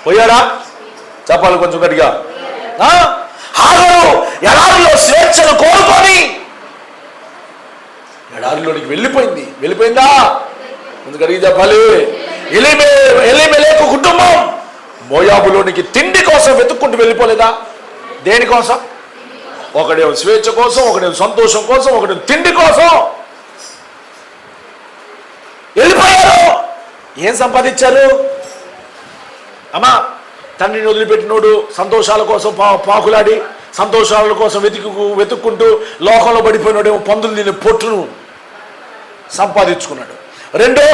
పోయాడా? చెప్పాలి కొంచెం గట్టిగా. హాగరు ఎడారిలో స్వేచ్ఛను కోరుకొని ఎడారిలోనికి వెళ్ళిపోయిందా? ముందు గడిగి చెప్పాలి. ఎలీమెలెకు కుటుంబం మోయాబులోనికి తిండి కోసం వెతుక్కుంటూ వెళ్ళిపోలేదా? దేనికోసం? ఒకడేమో స్వేచ్ఛ కోసం, ఒకడేమో సంతోషం కోసం, ఒకడేమో తిండి కోసం వెళ్ళిపోయారు. ఏం సంపాదించారు? అమ్మా, తండ్రిని వదిలిపెట్టినోడు సంతోషాల కోసం పాకులాడి సంతోషాల కోసం వెతుక్కుంటూ లోకంలో పడిపోయినోడేమో పందులు తినే పొట్టును సంపాదించుకున్నాడు. రెండో,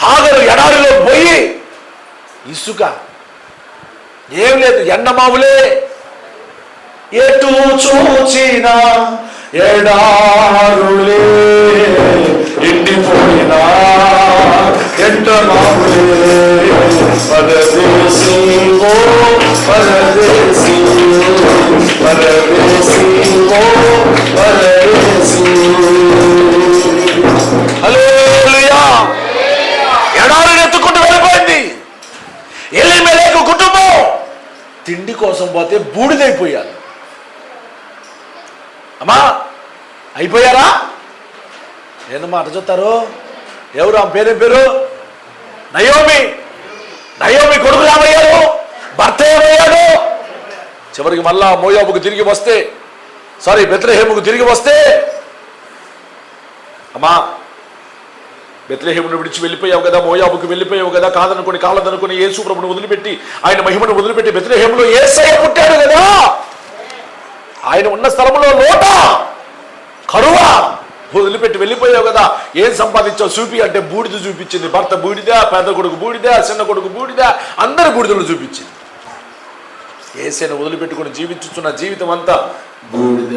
హాగరు ఎడారిలో పోయి ఇసుక ఏం లేదు, ఎండమావులే, ఎటు చూచిన ఎడారులే, ఎండిపోయినా ఎండమావులే, పరదేశీ ఓ పరదేశీ, పరదేశీ ఓ పరదేశీ. హల్లెలూయా. ఎడారిని ఎత్తుకుంటూ వెళ్ళిపోయింది. ఎలీమెలెకు కుటుంబం తిండి కోసం పోతే బూడిదైపోయారు. అమ్మా, అయిపోయారా? ఏందమ్మా అట చూస్తారు? ఎవరు? ఆమె పేరేం పేరు? నయోమి. కొడుకులు ఏమయ్యారు? భర్త ఏమయ్యాడు? చివరికి మళ్ళా మోయాబుకు తిరిగి వస్తే, బెత్లెహేముకు తిరిగి వస్తే, అమ్మా బెత్లెహేమును విడిచి వెళ్ళిపోయావు కదా, మోయాబుకు వెళ్ళిపోయావు కదా, కాలదనుకుని యేసు ప్రభువును వదిలిపెట్టి, ఆయన మహిమను వదిలిపెట్టి బెత్లెహేములో యేసయ్య పుట్టాడు కదా. ఆయన ఉన్న స్థలంలో లోట, కరువ, వదిలిపెట్టి వెళ్ళిపోయావు కదా, ఏం సంపాదించావు చూపి అంటే బూడిద చూపించింది. భర్త బూడిదా, పెద్ద కొడుకు బూడిదా, చిన్న కొడుకు బూడిదా, అందరి బూడిదలు చూపించింది. యేసేను వదిలిపెట్టుకుని జీవించుతున్న జీవితం అంతా బూడిద.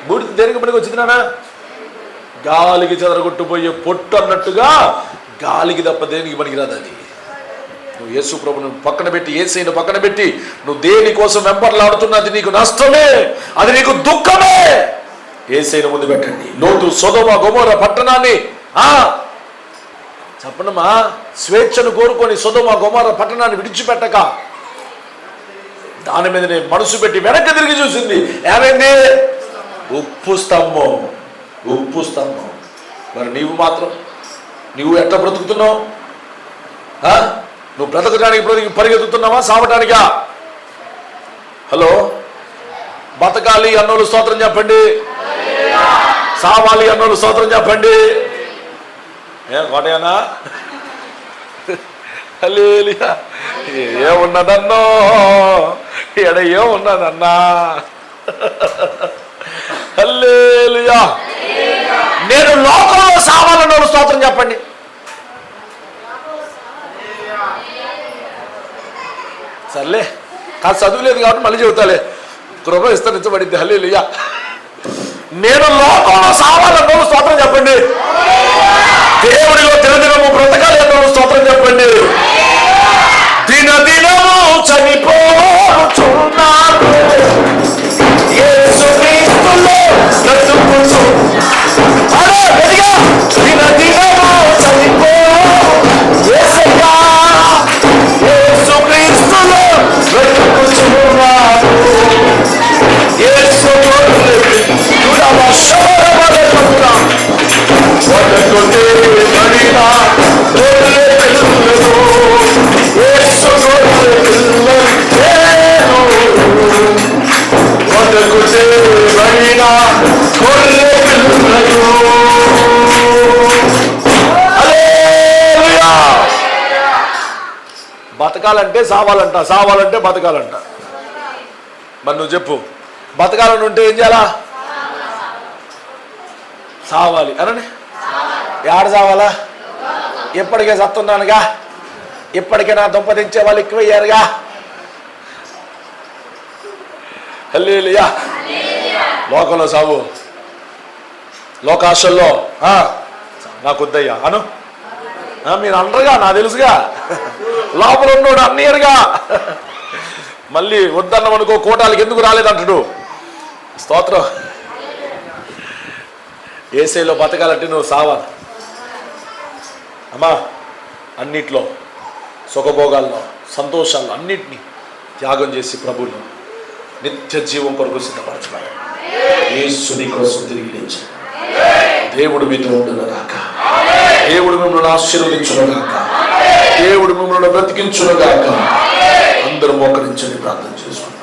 బూడిద దేనికి పనికి వచ్చింది నాన్న? గాలికి చెదరగొట్టుపోయే పొట్టు అన్నట్టుగా గాలికి తప్ప దేనికి పనికిరాదు అది. నువ్వు యేసు ప్రభును పక్కన పెట్టి, యేసయ్యను పక్కన పెట్టి నువ్వు దేనికోసం వెంపర్లాడుతున్నది నీకు నష్టమే, అది నీకు దుఃఖమే. యేసయ్యను ముందు పెట్టండి. లోతు సొదొమ గొమొర పట్టణాన్ని చెప్పనమ్మా, స్వేచ్ఛను కోరుకొని సొదొమ గొమొర పట్టణాన్ని విడిచిపెట్టక దాని మీదనే మనసు పెట్టి వెనక్కి తిరిగి చూసింది. ఏమైంది? ఉప్పు స్తంభం, ఉప్పు స్తంభం. మరి నీవు మాత్రం నువ్వు ఎట్లా బ్రతుకుతున్నావు? నువ్వు బ్రతకడానికి పరిగెత్తుతున్నావా, సావటానికా? హలో, బతకాలి అన్నోళ్ళు స్తోత్రం చెప్పండి, సావాలి అన్నోళ్ళు స్తోత్రం చెప్పండి. ఏం కోటయనా? హల్లెలూయా. ఏమున్నదన్నో ఎడ ఏమున్నదన్నా? హల్లెలూయా. నేను లోకంలో సావాలన్నోళ్ళు స్తోత్రం చెప్పండి. సర్లే, కాదు చదువు లేదు కాబట్టి మళ్ళీ చెబుతాలే, కృప విస్తరించబడింది. హల్లెలూయా. నేను లోకంలో సావాలన్నోళ్ళు స్తోత్రం చెప్పండి. దేవుడిలో దినదినము బ్రతకాలి అన్నోళ్ళు స్తోత్రం చెప్పండి. దినదినము చనిపోచున్నాను, యేసుక్రీస్తులో బ్రతుకుచు. దినదినము చనిపో యేసయ్యా, యేసుక్రీస్తులో బ్రతుకుచున్నాను. యేసు బతకాలంటే సావాలంట, సావాలంటే బతకాలంట. మరి నువ్వు చెప్పు, బతకాలని ఉంటే ఏం చేయాలా? సావాలి అనండి. ఏడ సావాలా? ఇప్పటికే సత్తున్నానుగా, ఇప్పటికే నా దుంపదించే వాళ్ళు ఎక్కువయ్యారుగా. హల్లెలూయా. లోకంలో సావు, లోకాశల్లో నాకు వద్దయ్యా అను. మీరు అనరుగా, నాకు తెలుసుగా, లోపల ఉన్నాడు అన్నయ్యరుగా. మళ్ళీ వద్దన్నాం అనుకో, కోటాలకు ఎందుకు రాలేదంటాడు. స్తోత్రం. యేసయ్యలో బతకాలంటే నువ్వు సావాలి అమ్మా. అన్నిట్లో, సుఖభోగాల్లో, సంతోషాల్లో అన్నిటినీ త్యాగం చేసి ప్రభువులో నిత్య జీవం కొరకు సిద్ధపరచుకోవాలి. యేసుని కోసం తిరిగి లేచి దేవుడు మీతో ఉండునుగాక, దేవుడు మిమ్మల్ని ఆశీర్వదించునుగాక, దేవుడు మిమ్మల్ని బ్రతికించునుగాక. అందరూ మోకరించండి, ప్రార్థన చేసుకుంటాం.